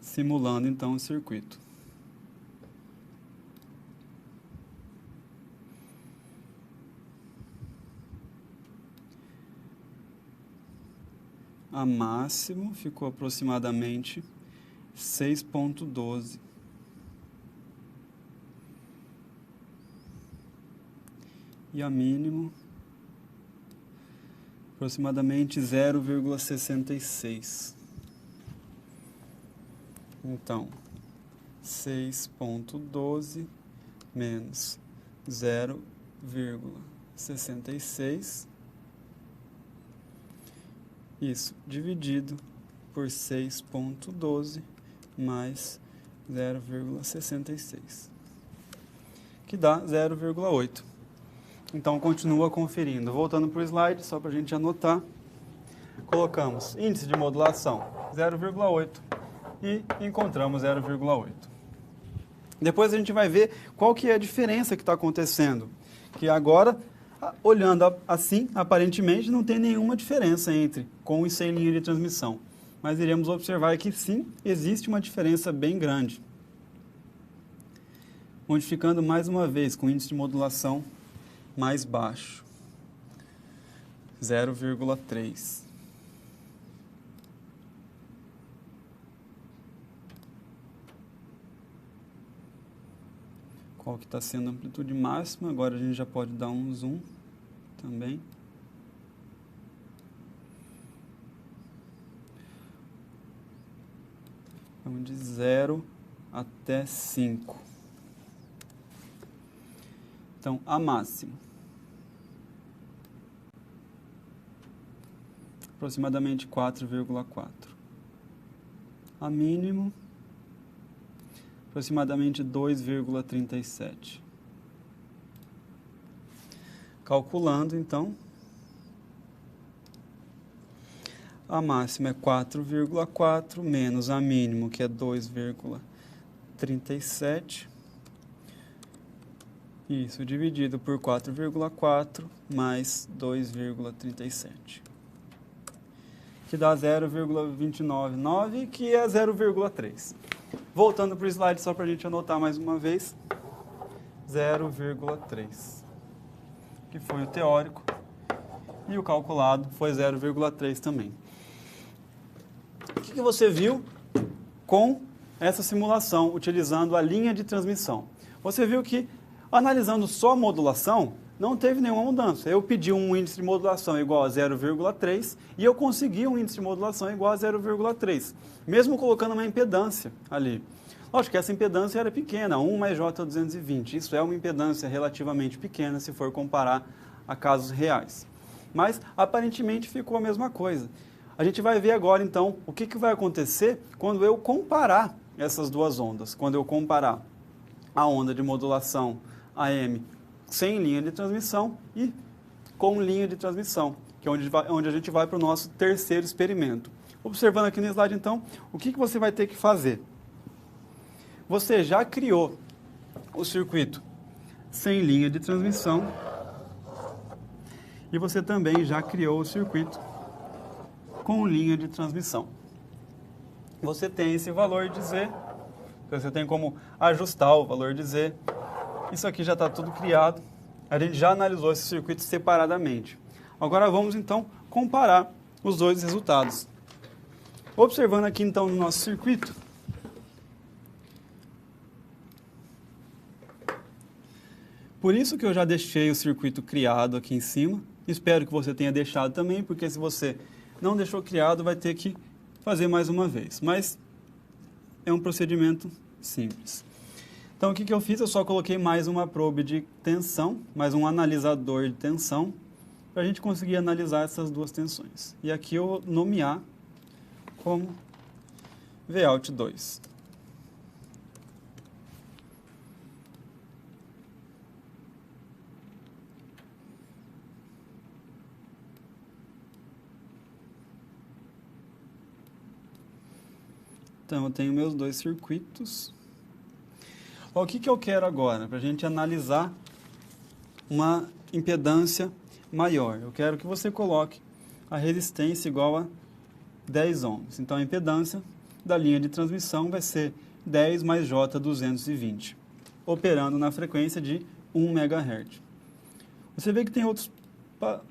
simulando então o circuito. A máximo ficou aproximadamente 6,12. E a mínimo, aproximadamente 0,66. Então, 6,12 menos 0,66. Isso dividido por 6,12 mais 0,66, que dá 0,8. Então, continua conferindo. Voltando para o slide, só para a gente anotar, colocamos índice de modulação 0,8 e encontramos 0,8. Depois a gente vai ver qual que é a diferença que está acontecendo, que agora, olhando assim, aparentemente não tem nenhuma diferença entre com e sem linha de transmissão. Mas iremos observar que sim, existe uma diferença bem grande. Modificando mais uma vez com índice de modulação mais baixo, 0,3. Qual que está sendo a amplitude máxima? Agora a gente já pode dar um zoom também. Vamos de 0 até 5. Então, a máxima, aproximadamente 4,4. A mínimo, aproximadamente 2,37. Calculando, então, a máxima é 4,4 menos a mínimo, que é 2,37. Isso, dividido por 4,4 mais 2,37. Que dá 0,299, que é 0,3. Voltando para o slide, só para a gente anotar mais uma vez. 0,3. Que foi o teórico. E o calculado foi 0,3 também. O que você viu com essa simulação, utilizando a linha de transmissão? Você viu que, analisando só a modulação, não teve nenhuma mudança. Eu pedi um índice de modulação igual a 0,3 e eu consegui um índice de modulação igual a 0,3, mesmo colocando uma impedância ali. Lógico que essa impedância era pequena, 1 mais J220. Isso é uma impedância relativamente pequena se for comparar a casos reais. Mas, aparentemente, ficou a mesma coisa. A gente vai ver agora, então, o que vai acontecer quando eu comparar essas duas ondas. Quando eu comparar a onda de modulação AM sem linha de transmissão e com linha de transmissão, que é onde a gente vai para o nosso terceiro experimento. Observando aqui no slide, então, o que você vai ter que fazer? Você já criou o circuito sem linha de transmissão E você também já criou o circuito com linha de transmissão. Você tem esse valor de Z, você tem como ajustar o valor de Z. Isso aqui já está tudo criado. A gente já analisou esse circuito separadamente. Agora vamos então comparar os dois resultados. Observando aqui então no nosso circuito, por isso que eu já deixei o circuito criado aqui em cima. Espero que você tenha deixado também, porque se você não deixou criado, vai ter que fazer mais uma vez. Mas é um procedimento simples. Então, o que eu fiz? Eu só coloquei mais uma probe de tensão, mais um analisador de tensão, para a gente conseguir analisar essas duas tensões. E aqui eu vou nomear como Vout 2. Então, eu tenho meus dois circuitos. O que eu quero agora? Para a gente analisar uma impedância maior. Eu quero que você coloque a resistência igual a 10 ohms. Então, a impedância da linha de transmissão vai ser 10 mais J220, operando na frequência de 1 MHz. Você vê que tem outros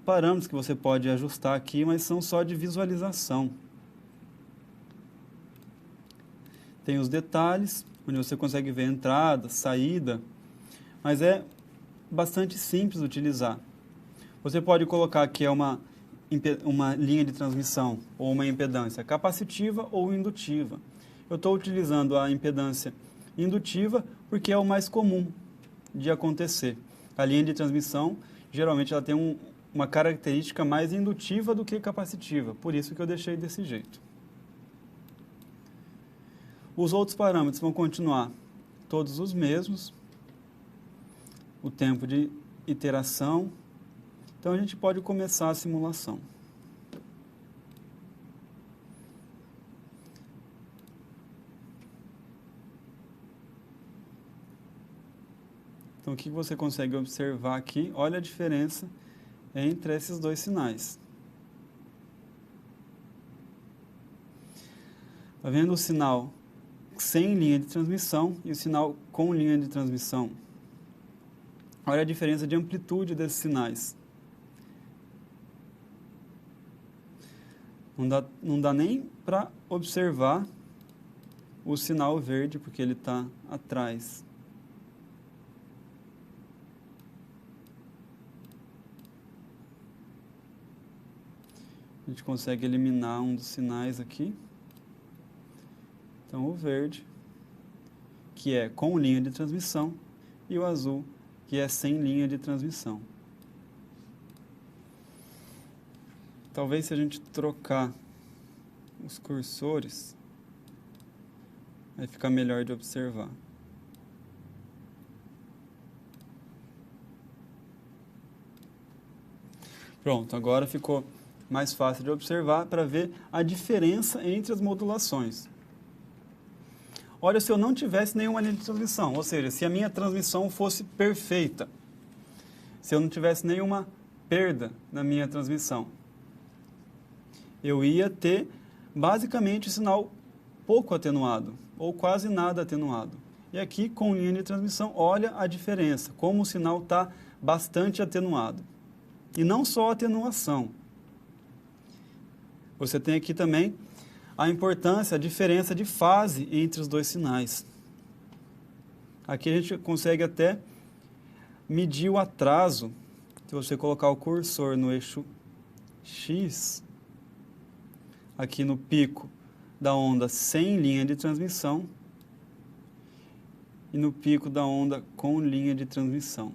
parâmetros que você pode ajustar aqui, mas são só de visualização. Tem os detalhes, onde você consegue ver entrada, saída, mas é bastante simples de utilizar. Você pode colocar que é uma linha de transmissão ou uma impedância capacitiva ou indutiva. Eu estou utilizando a impedância indutiva porque é o mais comum de acontecer. A linha de transmissão, geralmente, ela tem uma característica mais indutiva do que capacitiva, por isso que eu deixei desse jeito. Os outros parâmetros vão continuar todos os mesmos. O tempo de iteração. Então, a gente pode começar a simulação. Então, o que você consegue observar aqui? Olha a diferença entre esses dois sinais. Está vendo o sinal sem linha de transmissão e o sinal com linha de transmissão? Olha a diferença de amplitude desses sinais. Não dá nem para observar o sinal verde, porque ele está atrás. A gente consegue eliminar um dos sinais aqui. Então, o verde, que é com linha de transmissão, e o azul, que é sem linha de transmissão. Talvez se a gente trocar os cursores, vai ficar melhor de observar. Pronto, agora ficou mais fácil de observar para ver a diferença entre as modulações. Olha, se eu não tivesse nenhuma linha de transmissão, ou seja, se a minha transmissão fosse perfeita, se eu não tivesse nenhuma perda na minha transmissão, eu ia ter basicamente o sinal pouco atenuado, ou quase nada atenuado. E aqui, com linha de transmissão, olha a diferença, como o sinal está bastante atenuado. E não só a atenuação. Você tem aqui também a importância, a diferença de fase entre os dois sinais. Aqui a gente consegue até medir o atraso. Se você colocar o cursor no eixo X, aqui no pico da onda sem linha de transmissão e no pico da onda com linha de transmissão.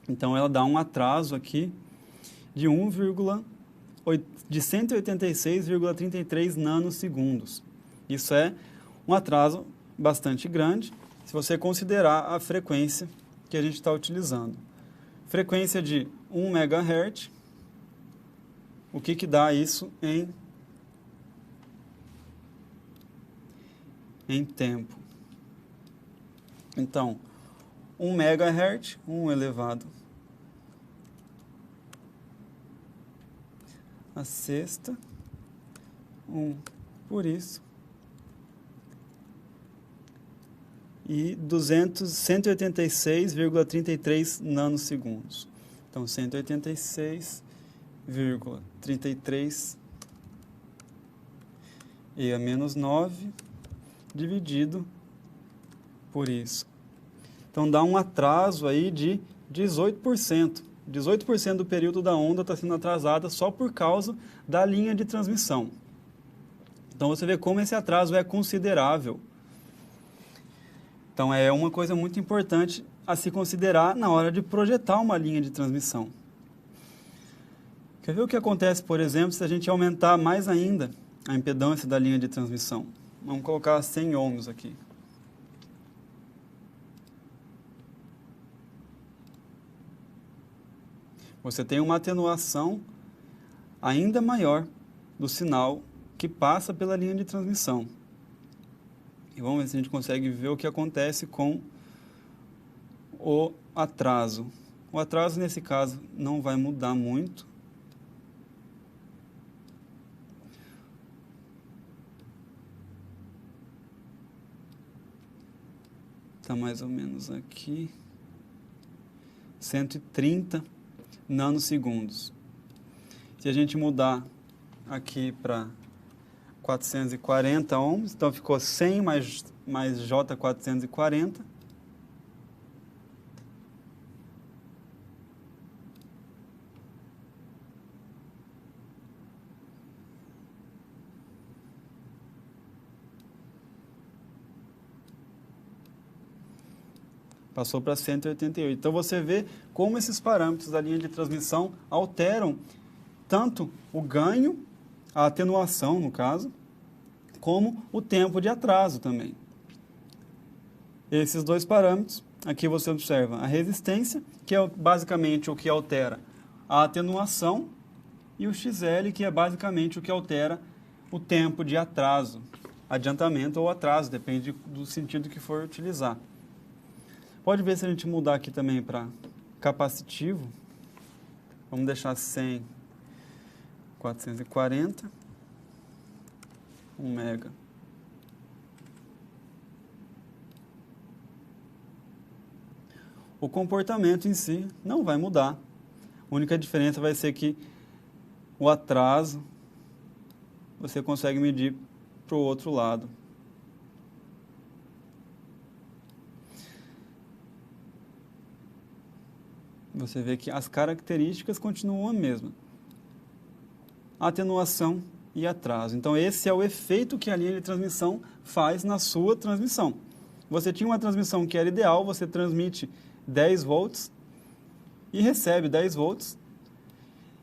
Então, ela dá um atraso aqui de 186,33 nanosegundos. Isso é um atraso bastante grande, se você considerar a frequência que a gente está utilizando. Frequência de 1 MHz, o que dá isso em tempo? Então, 1 MHz, 1 elevado a sexta, 1 por isso, e 186,33 nanosegundos. Então, 186,33 e a menos 9 dividido por isso. Então, dá um atraso aí de 18%. 18% do período da onda está sendo atrasada só por causa da linha de transmissão. Então, você vê como esse atraso é considerável. Então, é uma coisa muito importante a se considerar na hora de projetar uma linha de transmissão. Quer ver o que acontece, por exemplo, se a gente aumentar mais ainda a impedância da linha de transmissão? Vamos colocar 100 ohms aqui. Você tem uma atenuação ainda maior do sinal que passa pela linha de transmissão. E vamos ver se a gente consegue ver o que acontece com o atraso. O atraso, nesse caso, não vai mudar muito. Está mais ou menos aqui. 130 nanosegundos. Se a gente mudar aqui para 440 ohms, então ficou 100 mais J440. Passou para 188. Então, você vê como esses parâmetros da linha de transmissão alteram tanto o ganho, a atenuação, no caso, como o tempo de atraso também. Esses dois parâmetros, aqui você observa a resistência, que é basicamente o que altera a atenuação, e o XL, que é basicamente o que altera o tempo de atraso, adiantamento ou atraso, depende do sentido que for utilizar. Pode ver se a gente mudar aqui também para capacitivo. Vamos deixar 100, 440, 1 mega. O comportamento em si não vai mudar. A única diferença vai ser que o atraso você consegue medir para o outro lado. Você vê que as características continuam a mesma. Atenuação e atraso. Então, esse é o efeito que a linha de transmissão faz na sua transmissão. Você tinha uma transmissão que era ideal, você transmite 10 volts e recebe 10 volts.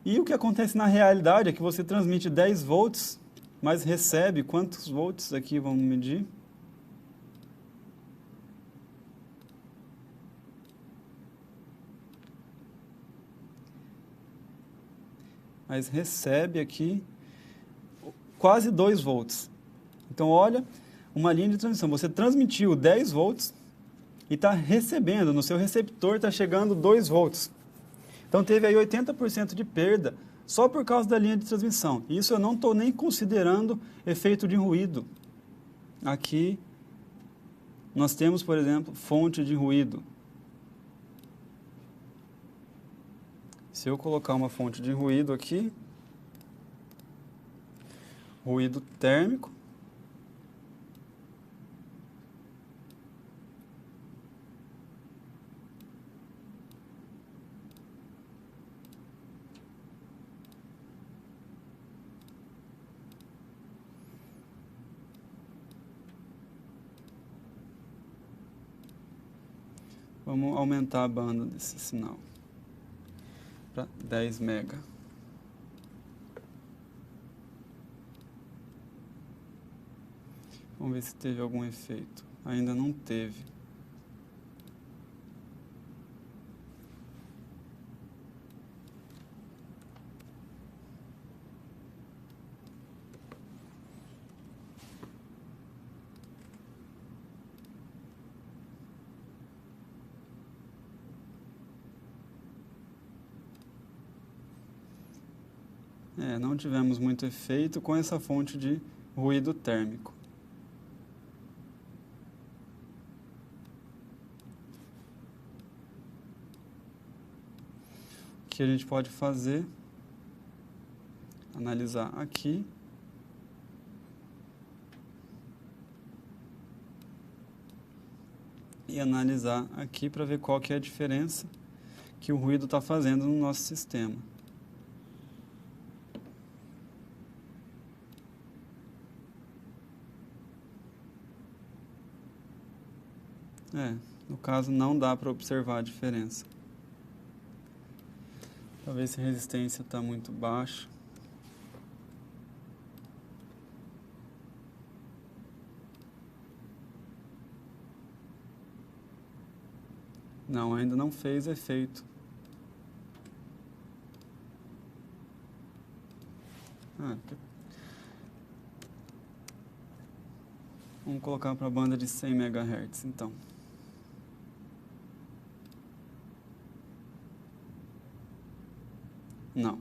E o que acontece na realidade é que você transmite 10 volts, mas recebe quantos volts aqui, vamos medir? Mas recebe aqui quase 2 volts. Então, olha, uma linha de transmissão. Você transmitiu 10 volts e está recebendo, no seu receptor está chegando 2 volts. Então, teve aí 80% de perda só por causa da linha de transmissão. Isso eu não estou nem considerando efeito de ruído. Aqui, nós temos, por exemplo, fonte de ruído. Se eu colocar uma fonte de ruído aqui, ruído térmico, vamos aumentar a banda desse sinal para 10 mega. Vamos ver se teve algum efeito. Ainda não teve. Não tivemos muito efeito com essa fonte de ruído térmico. O que a gente pode fazer? Analisar aqui. E analisar aqui para ver qual que é a diferença que o ruído está fazendo no nosso sistema. No caso não dá para observar a diferença. Talvez se a resistência está muito baixa. Não, ainda não fez efeito. Vamos colocar para a banda de 100 MHz, então. Não.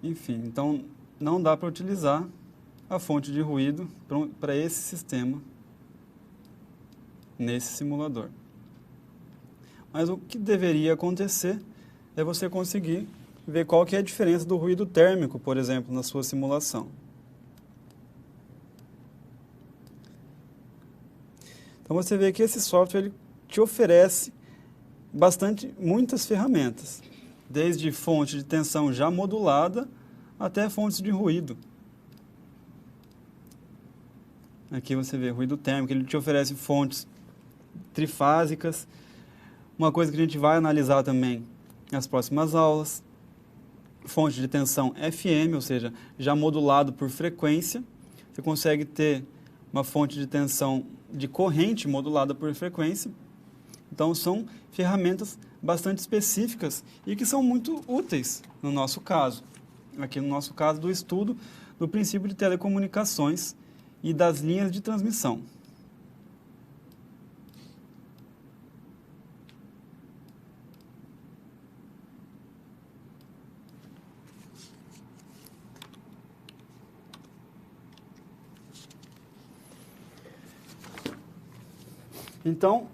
Enfim, então não dá para utilizar a fonte de ruído para esse sistema nesse simulador. Mas o que deveria acontecer é você conseguir ver qual que é a diferença do ruído térmico, por exemplo, na sua simulação. Então você vê que esse software ele te oferece muitas ferramentas, desde fonte de tensão já modulada até fontes de ruído. Aqui você vê ruído térmico, ele te oferece fontes trifásicas, uma coisa que a gente vai analisar também nas próximas aulas, fonte de tensão FM, ou seja, já modulado por frequência, você consegue ter uma fonte de tensão de corrente modulada por frequência. Então são ferramentas bastante específicas e que são muito úteis no nosso caso, aqui no nosso caso do estudo do princípio de telecomunicações e das linhas de transmissão. Então,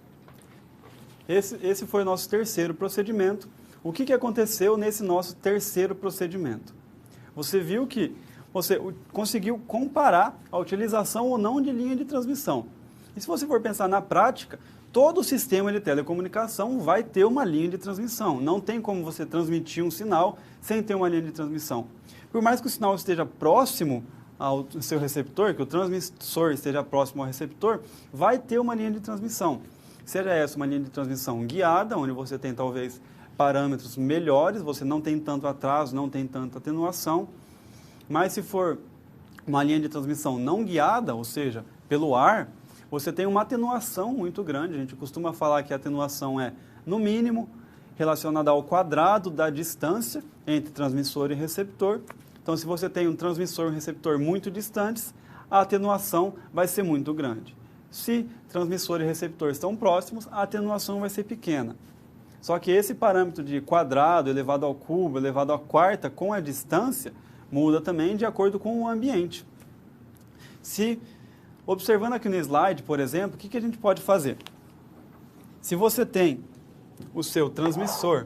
esse foi o nosso terceiro procedimento. O que aconteceu nesse nosso terceiro procedimento? Você viu que você conseguiu comparar a utilização ou não de linha de transmissão. E se você for pensar na prática, todo sistema de telecomunicação vai ter uma linha de transmissão. Não tem como você transmitir um sinal sem ter uma linha de transmissão. Por mais que o sinal esteja próximo ao seu receptor, que o transmissor esteja próximo ao receptor, vai ter uma linha de transmissão. Seja essa uma linha de transmissão guiada, onde você tem talvez parâmetros melhores, você não tem tanto atraso, não tem tanta atenuação. Mas se for uma linha de transmissão não guiada, ou seja, pelo ar, você tem uma atenuação muito grande. A gente costuma falar que a atenuação é, no mínimo, relacionada ao quadrado da distância entre transmissor e receptor. Então, se você tem um transmissor e um receptor muito distantes, a atenuação vai ser muito grande. Se transmissor e receptor estão próximos, a atenuação vai ser pequena. Só que esse parâmetro de quadrado elevado ao cubo, elevado à quarta, com a distância, muda também de acordo com o ambiente. Observando aqui no slide, por exemplo, o que a gente pode fazer? Se você tem o seu transmissor,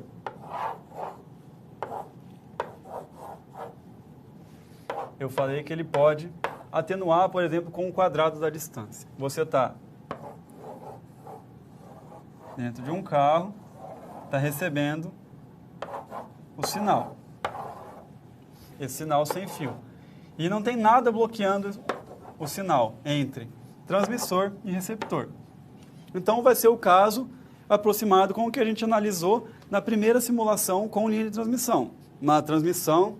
eu falei que ele pode atenuar, por exemplo, com o quadrado da distância. Você está dentro de um carro, está recebendo o sinal. Esse sinal sem fio. E não tem nada bloqueando o sinal entre transmissor e receptor. Então vai ser o caso aproximado com o que a gente analisou na primeira simulação com linha de transmissão. Uma transmissão,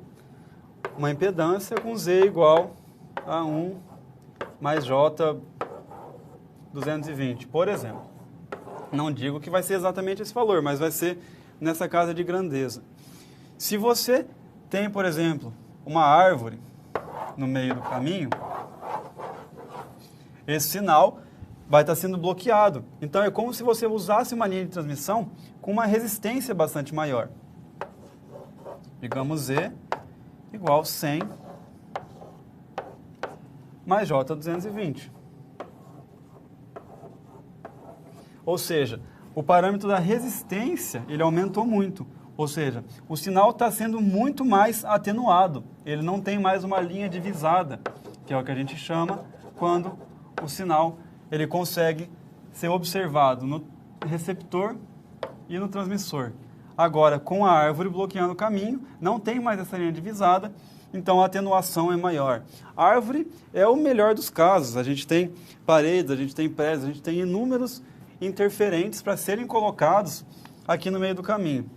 uma impedância com Z igual a 1 mais J 220, por exemplo. Não digo que vai ser exatamente esse valor, mas vai ser nessa casa de grandeza. Se você tem, por exemplo, uma árvore no meio do caminho, esse sinal vai estar sendo bloqueado. Então é como se você usasse uma linha de transmissão com uma resistência bastante maior. digamos Z igual 100 mais J220. Ou seja, o parâmetro da resistência, ele aumentou muito. Ou seja, o sinal está sendo muito mais atenuado. Ele não tem mais uma linha divisada, que é o que a gente chama quando o sinal ele consegue ser observado no receptor e no transmissor. Agora, com a árvore bloqueando o caminho, não tem mais essa linha divisada, então a atenuação é maior. A árvore é o melhor dos casos. A gente tem paredes, a gente tem prédios, a gente tem inúmeros interferentes para serem colocados aqui no meio do caminho.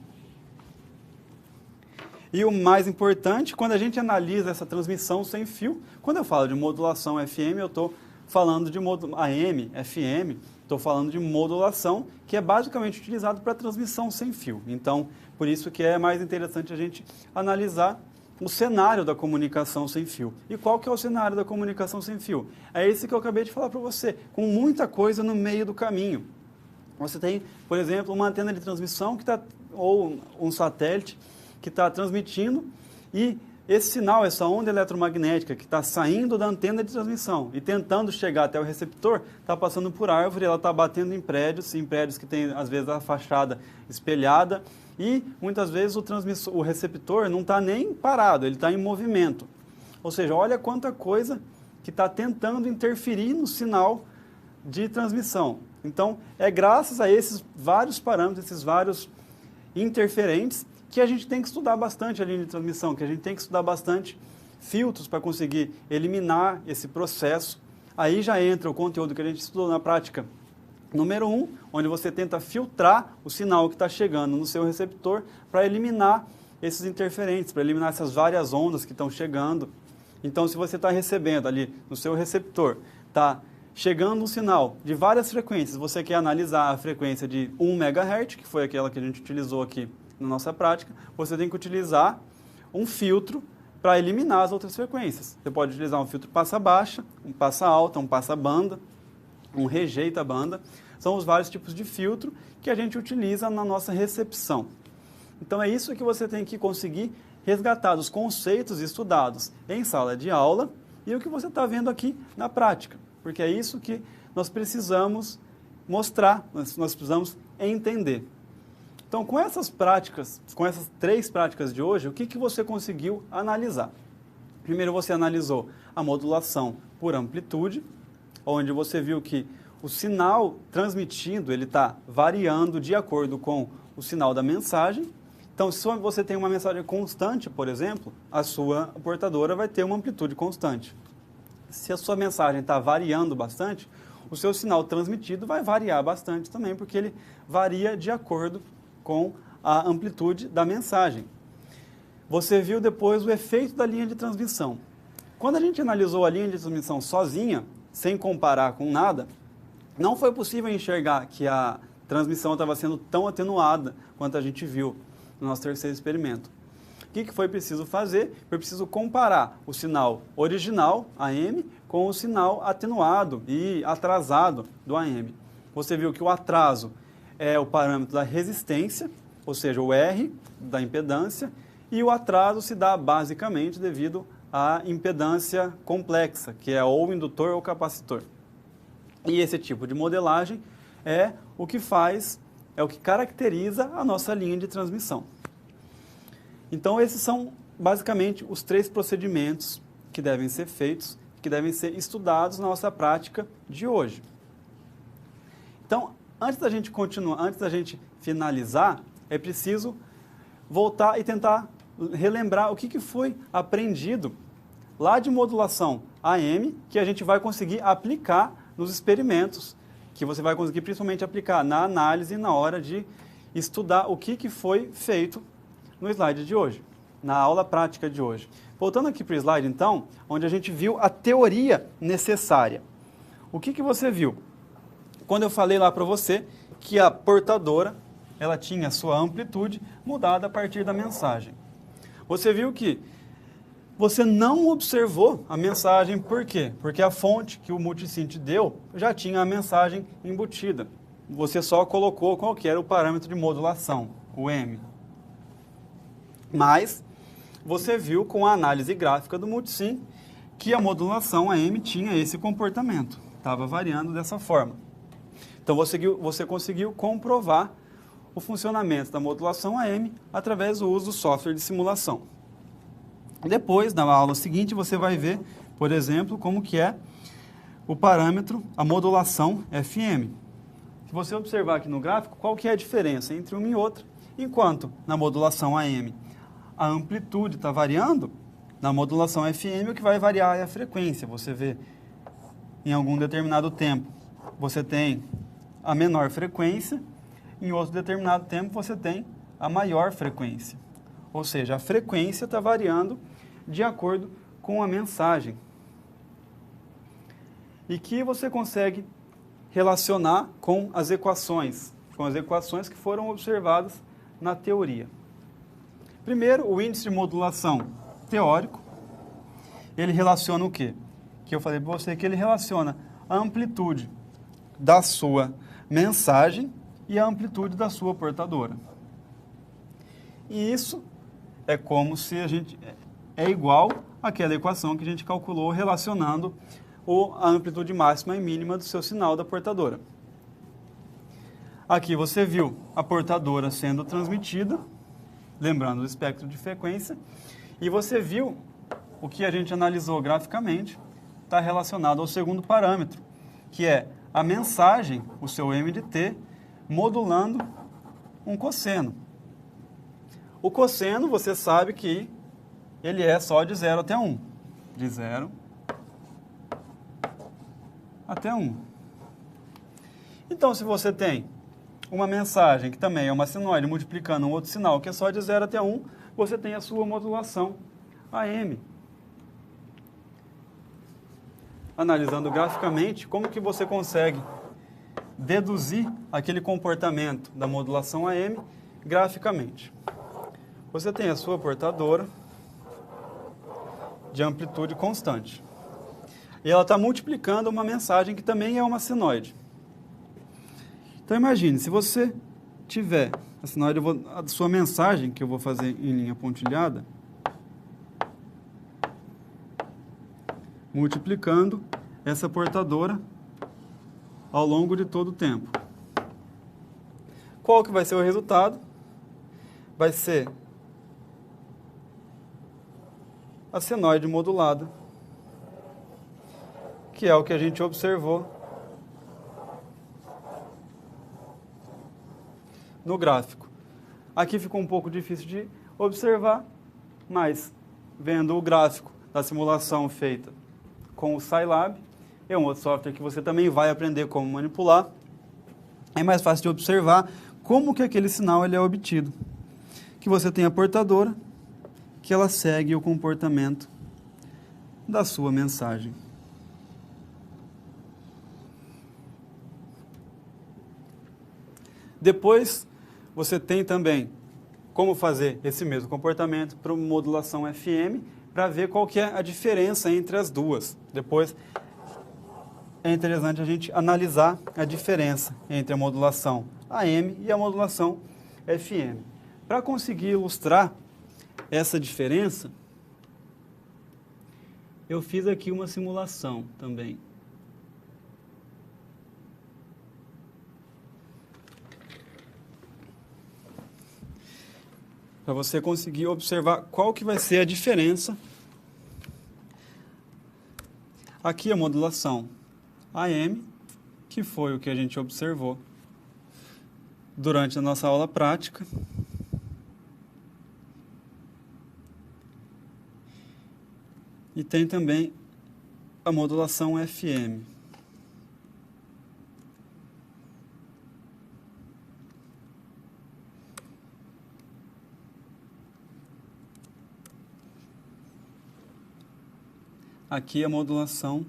E o mais importante, quando a gente analisa essa transmissão sem fio, quando eu falo de modulação FM, eu estou falando de AM, FM, estou falando de modulação, que é basicamente utilizado para transmissão sem fio. Então, por isso que é mais interessante a gente analisar o cenário da comunicação sem fio. E qual que é o cenário da comunicação sem fio? É esse que eu acabei de falar para você, com muita coisa no meio do caminho. Você tem, por exemplo, uma antena de transmissão ou um satélite que está transmitindo e esse sinal, essa onda eletromagnética que está saindo da antena de transmissão e tentando chegar até o receptor, está passando por árvore, ela está batendo em prédios que tem, às vezes, a fachada espelhada e, muitas vezes, o receptor não está nem parado, ele está em movimento. Ou seja, olha quanta coisa que está tentando interferir no sinal de transmissão. Então, é graças a esses vários parâmetros, esses vários interferentes, que a gente tem que estudar bastante a linha de transmissão, que a gente tem que estudar bastante filtros para conseguir eliminar esse processo. Aí já entra o conteúdo que a gente estudou na prática número 1, onde você tenta filtrar o sinal que está chegando no seu receptor para eliminar esses interferentes, para eliminar essas várias ondas que estão chegando. Então, se você está recebendo ali no seu receptor, está chegando um sinal de várias frequências, você quer analisar a frequência de 1 MHz, que foi aquela que a gente utilizou aqui na nossa prática, você tem que utilizar um filtro para eliminar as outras frequências. Você pode utilizar um filtro passa baixa, um passa alta, um passa banda, um rejeita banda. São os vários tipos de filtro que a gente utiliza na nossa recepção. Então é isso que você tem que conseguir resgatar dos conceitos estudados em sala de aula e o que você está vendo aqui na prática. Porque é isso que nós precisamos mostrar, nós precisamos entender. Então, com essas práticas, com essas 3 práticas de hoje, o que você conseguiu analisar? Primeiro, você analisou a modulação por amplitude, onde você viu que o sinal transmitido ele está variando de acordo com o sinal da mensagem. Então, se você tem uma mensagem constante, por exemplo, a sua portadora vai ter uma amplitude constante. Se a sua mensagem está variando bastante, o seu sinal transmitido vai variar bastante também, porque ele varia de acordo com a amplitude da mensagem. Você viu depois o efeito da linha de transmissão. Quando a gente analisou a linha de transmissão sozinha, sem comparar com nada, não foi possível enxergar que a transmissão estava sendo tão atenuada quanto a gente viu no nosso terceiro experimento. O que foi preciso fazer? Foi preciso comparar o sinal original, AM, com o sinal atenuado e atrasado do AM. Você viu que o atraso é o parâmetro da resistência, ou seja, o R da impedância, e o atraso se dá basicamente devido à impedância complexa, que é ou indutor ou capacitor. E esse tipo de modelagem é o que caracteriza a nossa linha de transmissão. Então, esses são basicamente os 3 procedimentos que devem ser feitos, que devem ser estudados na nossa prática de hoje. Então, antes da gente continuar, antes da gente finalizar, é preciso voltar e tentar relembrar o que foi aprendido lá de modulação AM, que a gente vai conseguir aplicar nos experimentos, que você vai conseguir principalmente aplicar na análise na hora de estudar o que foi feito no slide de hoje, na aula prática de hoje. Voltando aqui para o slide, então, onde a gente viu a teoria necessária. O que você viu? Quando eu falei lá para você que a portadora ela tinha a sua amplitude mudada a partir da mensagem. Você viu que você não observou a mensagem, por quê? Porque a fonte que o multisynth deu já tinha a mensagem embutida. Você só colocou qual que era o parâmetro de modulação, o M. Mas você viu com a análise gráfica do Multisim que a modulação AM tinha esse comportamento, estava variando dessa forma. Então você conseguiu comprovar o funcionamento da modulação AM através do uso do software de simulação. Depois, na aula seguinte, você vai ver, por exemplo, como que é o parâmetro, a modulação FM. Se você observar aqui no gráfico, qual que é a diferença entre uma e outra? Enquanto na modulação AM a amplitude está variando, na modulação FM o que vai variar é a frequência. Você vê em algum determinado tempo você tem a menor frequência, em outro determinado tempo você tem a maior frequência. Ou seja, a frequência está variando de acordo com a mensagem. E que você consegue relacionar com as equações que foram observadas na teoria. Primeiro, o índice de modulação teórico, ele relaciona o quê? Que eu falei para você que ele relaciona a amplitude da sua mensagem e a amplitude da sua portadora. E isso é como se é igual àquela equação que a gente calculou relacionando a amplitude máxima e mínima do seu sinal da portadora. Aqui você viu a portadora sendo transmitida, lembrando do espectro de frequência, e você viu o que a gente analisou graficamente, está relacionado ao segundo parâmetro, que é a mensagem, o seu M de T, modulando um cosseno. O cosseno, você sabe que ele é só de 0 até 1. De 0 até 1. Então, se você tem uma mensagem que também é uma sinoide multiplicando um outro sinal que é só de 0 até 1, você tem a sua modulação AM. Analisando graficamente, como que você consegue deduzir aquele comportamento da modulação AM graficamente? Você tem a sua portadora de amplitude constante. E ela está multiplicando uma mensagem que também é uma sinoide. Então imagine, se você tiver a sinoide, a sua mensagem, que eu vou fazer em linha pontilhada, multiplicando essa portadora ao longo de todo o tempo. Qual que vai ser o resultado? Vai ser a senoide modulada, que é o que a gente observou no gráfico. Aqui ficou um pouco difícil de observar, mas vendo o gráfico da simulação feita com o Scilab, é um outro software que você também vai aprender como manipular, é mais fácil de observar como que aquele sinal ele é obtido. Que você tem a portadora, que ela segue o comportamento da sua mensagem. Depois, você tem também como fazer esse mesmo comportamento para modulação FM, para ver qual que é a diferença entre as duas. Depois, é interessante a gente analisar a diferença entre a modulação AM e a modulação FM. Para conseguir ilustrar essa diferença, eu fiz aqui uma simulação também. Para você conseguir observar qual que vai ser a diferença. Aqui a modulação AM, que foi o que a gente observou durante a nossa aula prática. E tem também a modulação FM. Aqui a modulação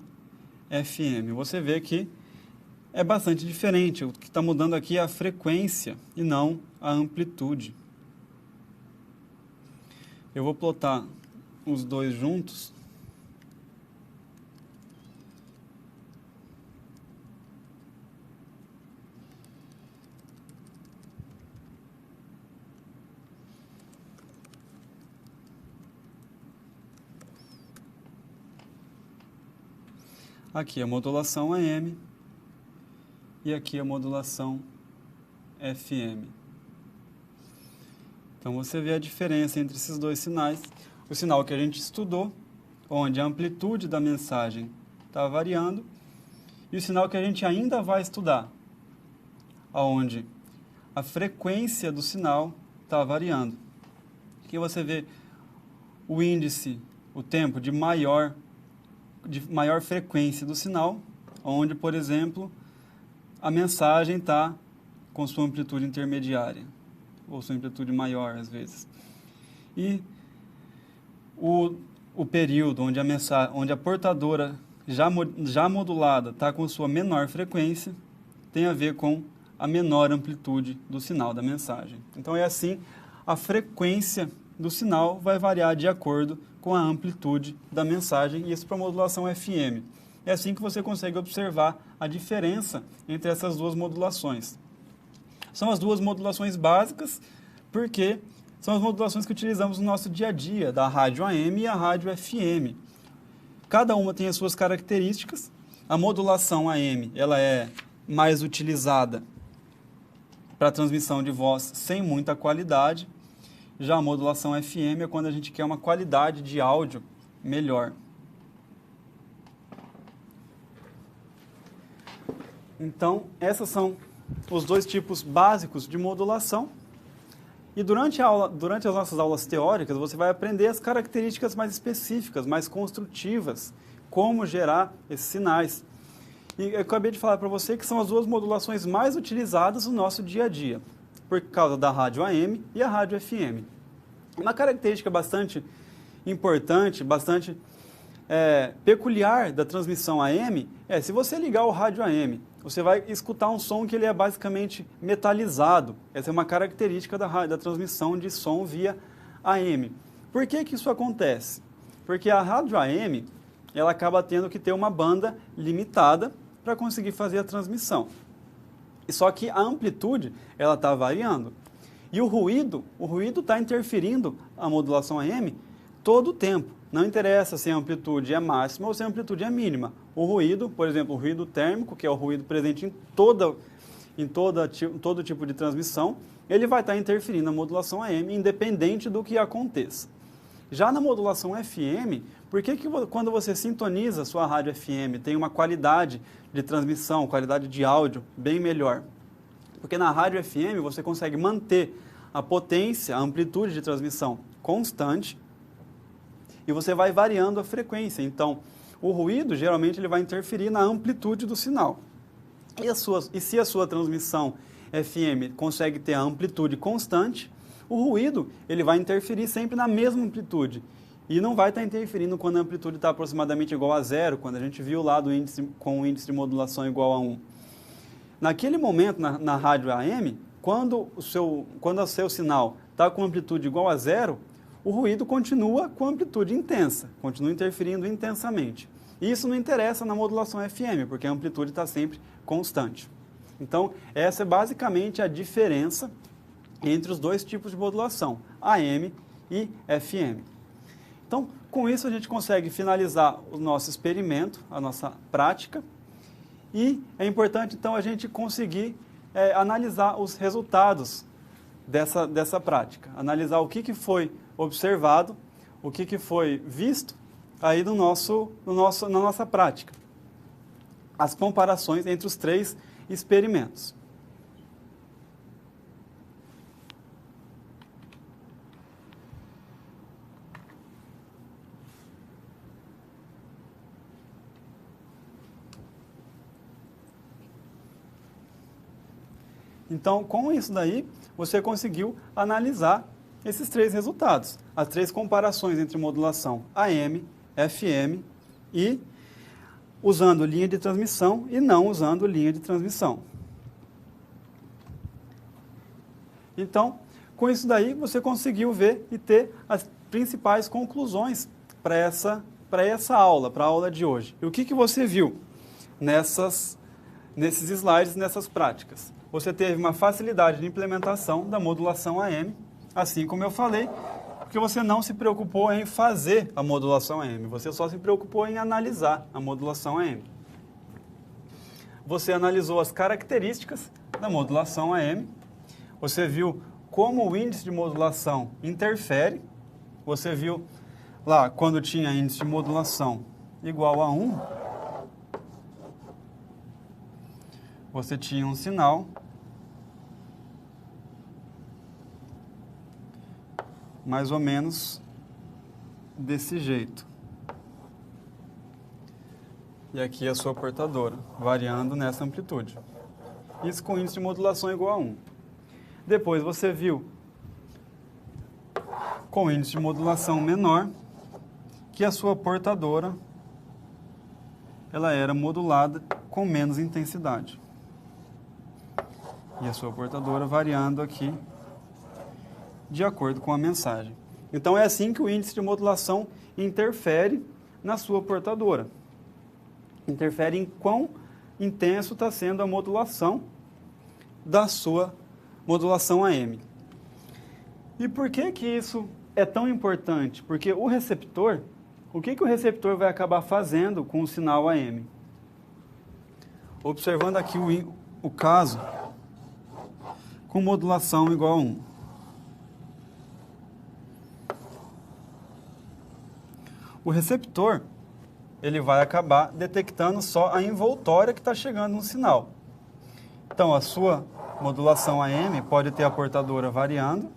FM. Você vê que é bastante diferente. O que está mudando aqui é a frequência e não a amplitude. Eu vou plotar os dois juntos. Aqui a modulação AM e aqui a modulação FM. Então você vê a diferença entre esses dois sinais. O sinal que a gente estudou, onde a amplitude da mensagem está variando, e o sinal que a gente ainda vai estudar, onde a frequência do sinal está variando. Aqui você vê o índice, o tempo de maior frequência do sinal, onde, por exemplo, a mensagem está com sua amplitude intermediária, ou sua amplitude maior, às vezes. E o período onde a portadora já modulada está com sua menor frequência, tem a ver com a menor amplitude do sinal da mensagem. Então é assim, a frequência do sinal vai variar de acordo com a amplitude da mensagem, e isso para a modulação FM. É assim que você consegue observar a diferença entre essas duas modulações. São as duas modulações básicas, porque são as modulações que utilizamos no nosso dia a dia, da rádio AM e a rádio FM. Cada uma tem as suas características. A modulação AM ela é mais utilizada para transmissão de voz sem muita qualidade. Já a modulação FM é quando a gente quer uma qualidade de áudio melhor. Então, esses são os dois tipos básicos de modulação. E durante as nossas aulas teóricas, você vai aprender as características mais específicas, mais construtivas, como gerar esses sinais. E eu acabei de falar para você que são as duas modulações mais utilizadas no nosso dia a dia, por causa da rádio AM e a rádio FM. Uma característica bastante importante, bastante peculiar da transmissão AM é, se você ligar o rádio AM, você vai escutar um som que ele é basicamente metalizado. Essa é uma característica da transmissão de som via AM. Por que isso acontece? Porque a rádio AM ela acaba tendo que ter uma banda limitada para conseguir fazer a transmissão. Só que a amplitude ela está variando. E o ruído está interferindo a modulação AM todo o tempo. Não interessa se a amplitude é máxima ou se a amplitude é mínima. O ruído, por exemplo, o ruído térmico, que é o ruído presente em todo tipo de transmissão, ele vai estar interferindo na modulação AM, independente do que aconteça. Já na modulação FM, por que quando você sintoniza a sua rádio FM tem uma qualidade de transmissão, qualidade de áudio bem melhor? Porque na rádio FM você consegue manter a potência, a amplitude de transmissão constante, e você vai variando a frequência. Então, o ruído, geralmente, ele vai interferir na amplitude do sinal. E se a sua transmissão FM consegue ter a amplitude constante, o ruído ele vai interferir sempre na mesma amplitude. E não vai estar interferindo quando a amplitude está aproximadamente igual a zero, quando a gente viu lá com o índice de modulação igual a 1. Naquele momento, na rádio AM, quando o seu sinal está com amplitude igual a zero, o ruído continua com amplitude intensa, continua interferindo intensamente. E isso não interessa na modulação FM, porque a amplitude está sempre constante. Então, essa é basicamente a diferença entre os dois tipos de modulação, AM e FM. Então, com isso a gente consegue finalizar o nosso experimento, a nossa prática, e é importante então a gente conseguir analisar os resultados dessa prática, analisar o que foi observado, o que foi visto aí na nossa prática. As comparações entre os três experimentos. Então, com isso daí, você conseguiu analisar esses três resultados, as três comparações entre modulação AM, FM e usando linha de transmissão e não usando linha de transmissão. Então, com isso daí, você conseguiu ver e ter as principais conclusões para essa aula, para a aula de hoje. E o que você viu nesses slides, nessas práticas? Você teve uma facilidade de implementação da modulação AM, assim como eu falei, porque você não se preocupou em fazer a modulação AM, você só se preocupou em analisar a modulação AM. você analisou as características da modulação AM, você viu como o índice de modulação interfere, você viu lá quando tinha índice de modulação igual a 1, você tinha um sinal mais ou menos desse jeito. E aqui a sua portadora, variando nessa amplitude. Isso com índice de modulação igual a 1. Depois você viu, com índice de modulação menor, que a sua portadora ela era modulada com menos intensidade. E a sua portadora variando aqui de acordo com a mensagem. Então é assim que o índice de modulação interfere na sua portadora. Interfere em quão intenso está sendo a modulação da sua modulação AM. E por que que isso é tão importante? Porque o receptor, o que que o receptor vai acabar fazendo com o sinal AM? Observando aqui o caso com modulação igual a 1. O receptor, ele vai acabar detectando só a envoltória que está chegando no sinal. Então, a sua modulação AM pode ter a portadora variando,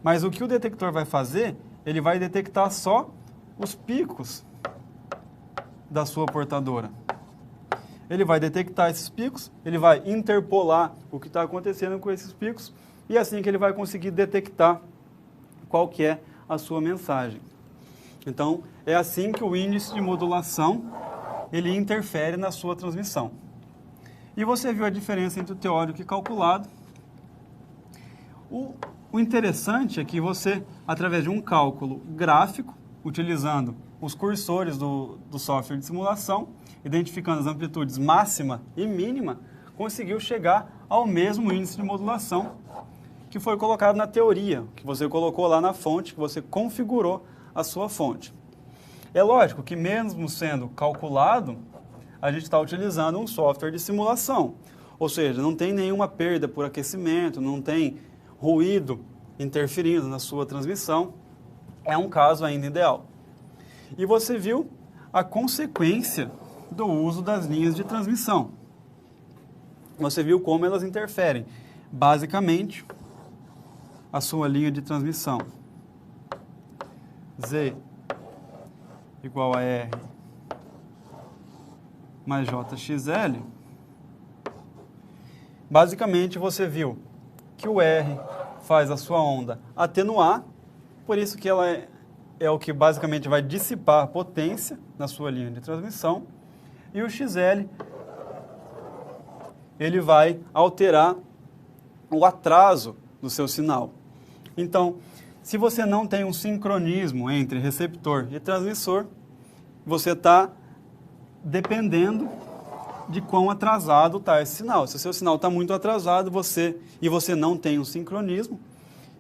mas o que o detector vai fazer, ele vai detectar só os picos da sua portadora. Ele vai detectar esses picos, ele vai interpolar o que está acontecendo com esses picos, e é assim que ele vai conseguir detectar qual que é a sua mensagem. Então, é assim que o índice de modulação ele interfere na sua transmissão. E você viu a diferença entre o teórico e calculado. O interessante é que você, através de um cálculo gráfico, utilizando os cursores do software de simulação, identificando as amplitudes máxima e mínima, conseguiu chegar ao mesmo índice de modulação que foi colocado na teoria, que você colocou lá na fonte, que você configurou a sua fonte. É lógico que mesmo sendo calculado, a gente está utilizando um software de simulação, ou seja, não tem nenhuma perda por aquecimento, não tem ruído interferindo na sua transmissão, é um caso ainda ideal. E você viu a consequência do uso das linhas de transmissão. Você viu como elas interferem. Basicamente, a sua linha de transmissão Z igual a R mais JXL, basicamente você viu que o R faz a sua onda atenuar, por isso que ela é o que basicamente vai dissipar a potência na sua linha de transmissão, e o XL ele vai alterar o atraso do seu sinal. Então, se você não tem um sincronismo entre receptor e transmissor, você está dependendo de quão atrasado está esse sinal. Se o seu sinal está muito atrasado você não tem um sincronismo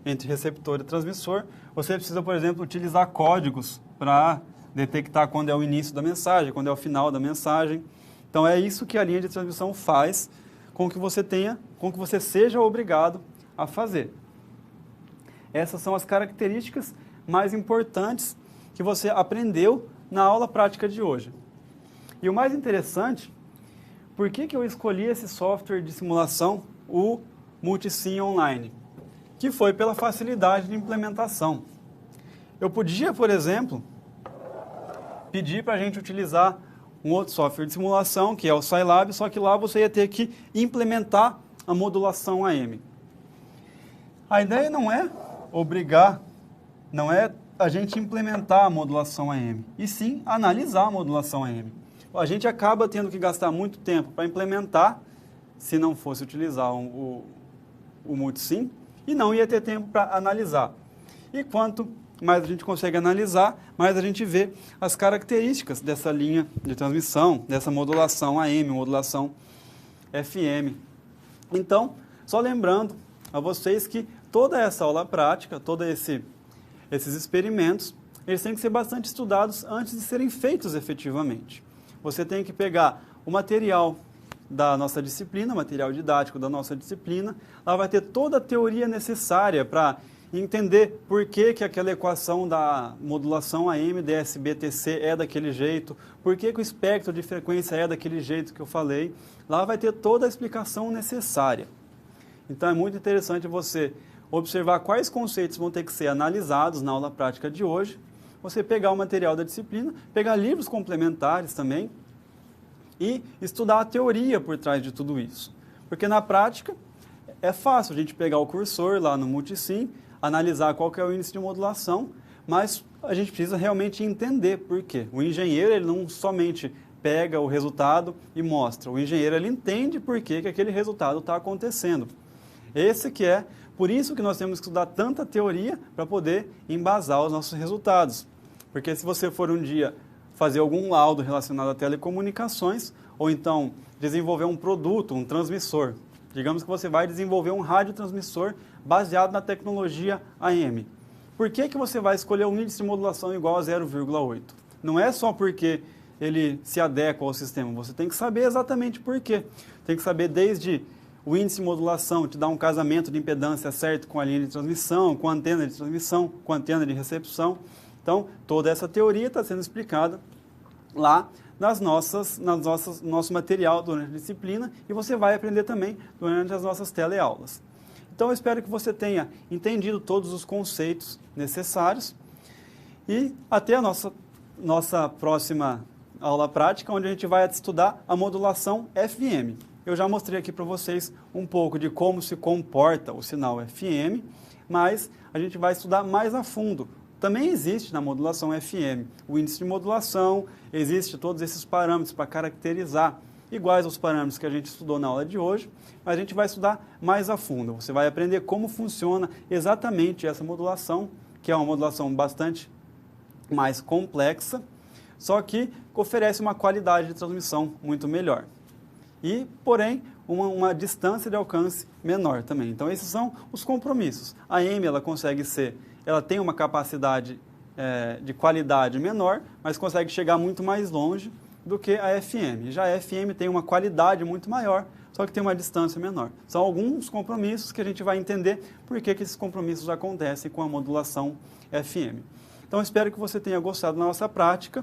entre receptor e transmissor, você precisa, por exemplo, utilizar códigos para detectar quando é o início da mensagem, quando é o final da mensagem. Então, é isso que a linha de transmissão faz com que você seja obrigado a fazer. Essas são as características mais importantes que você aprendeu na aula prática de hoje. E o mais interessante, por que eu escolhi esse software de simulação, o Multisim Online? Que foi pela facilidade de implementação. Eu podia, por exemplo, pedir para a gente utilizar um outro software de simulação, que é o Scilab, só que lá você ia ter que implementar a modulação AM. A ideia não é obrigar, não é a gente implementar a modulação AM, e sim analisar a modulação AM. A gente acaba tendo que gastar muito tempo para implementar, se não fosse utilizar o Multisim, e não ia ter tempo para analisar. E quanto mais a gente consegue analisar, mais a gente vê as características dessa linha de transmissão, dessa modulação AM, modulação FM. Então, só lembrando a vocês que toda essa aula prática, todos esses experimentos, eles têm que ser bastante estudados antes de serem feitos efetivamente. você tem que pegar o material da nossa disciplina, material didático da nossa disciplina, lá vai ter toda a teoria necessária para entender por que aquela equação da modulação AM, DSB, TC é daquele jeito, por que o espectro de frequência é daquele jeito que eu falei. Lá vai ter toda a explicação necessária. Então é muito interessante você observar quais conceitos vão ter que ser analisados na aula prática de hoje, você pegar o material da disciplina, pegar livros complementares também e estudar a teoria por trás de tudo isso. Porque na prática é fácil a gente pegar o cursor lá no Multisim, analisar qual que é o índice de modulação, mas a gente precisa realmente entender por quê. O engenheiro ele não somente pega o resultado e mostra, o engenheiro ele entende por que aquele resultado está acontecendo. Esse que é, por isso que nós temos que estudar tanta teoria para poder embasar os nossos resultados. Porque se você for um dia fazer algum laudo relacionado a telecomunicações, ou então desenvolver um produto, um transmissor, digamos que você vai desenvolver um radiotransmissor baseado na tecnologia AM. Por que você vai escolher um índice de modulação igual a 0,8? Não é só porque ele se adequa ao sistema, você tem que saber exatamente por quê. Tem que saber desde o índice de modulação, te dá um casamento de impedância certo com a linha de transmissão, com a antena de transmissão, com a antena de recepção. Então, toda essa teoria está sendo explicada lá no nosso material durante a disciplina e você vai aprender também durante as nossas teleaulas. Então, eu espero que você tenha entendido todos os conceitos necessários e até a nossa próxima aula prática, onde a gente vai estudar a modulação FM. Eu já mostrei aqui para vocês um pouco de como se comporta o sinal FM, mas a gente vai estudar mais a fundo. Também existe na modulação FM o índice de modulação, existe todos esses parâmetros para caracterizar, iguais aos parâmetros que a gente estudou na aula de hoje, mas a gente vai estudar mais a fundo. Você vai aprender como funciona exatamente essa modulação, que é uma modulação bastante mais complexa, só que oferece uma qualidade de transmissão muito melhor. E, porém, uma distância de alcance menor também. Então, esses são os compromissos. A AM, ela tem uma capacidade de qualidade menor, mas consegue chegar muito mais longe do que a FM. Já a FM tem uma qualidade muito maior, só que tem uma distância menor. São alguns compromissos que a gente vai entender por que esses compromissos acontecem com a modulação FM. Então, espero que você tenha gostado da nossa prática.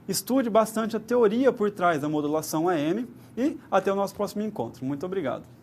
Estude bastante a teoria por trás da modulação AM e até o nosso próximo encontro. Muito obrigado.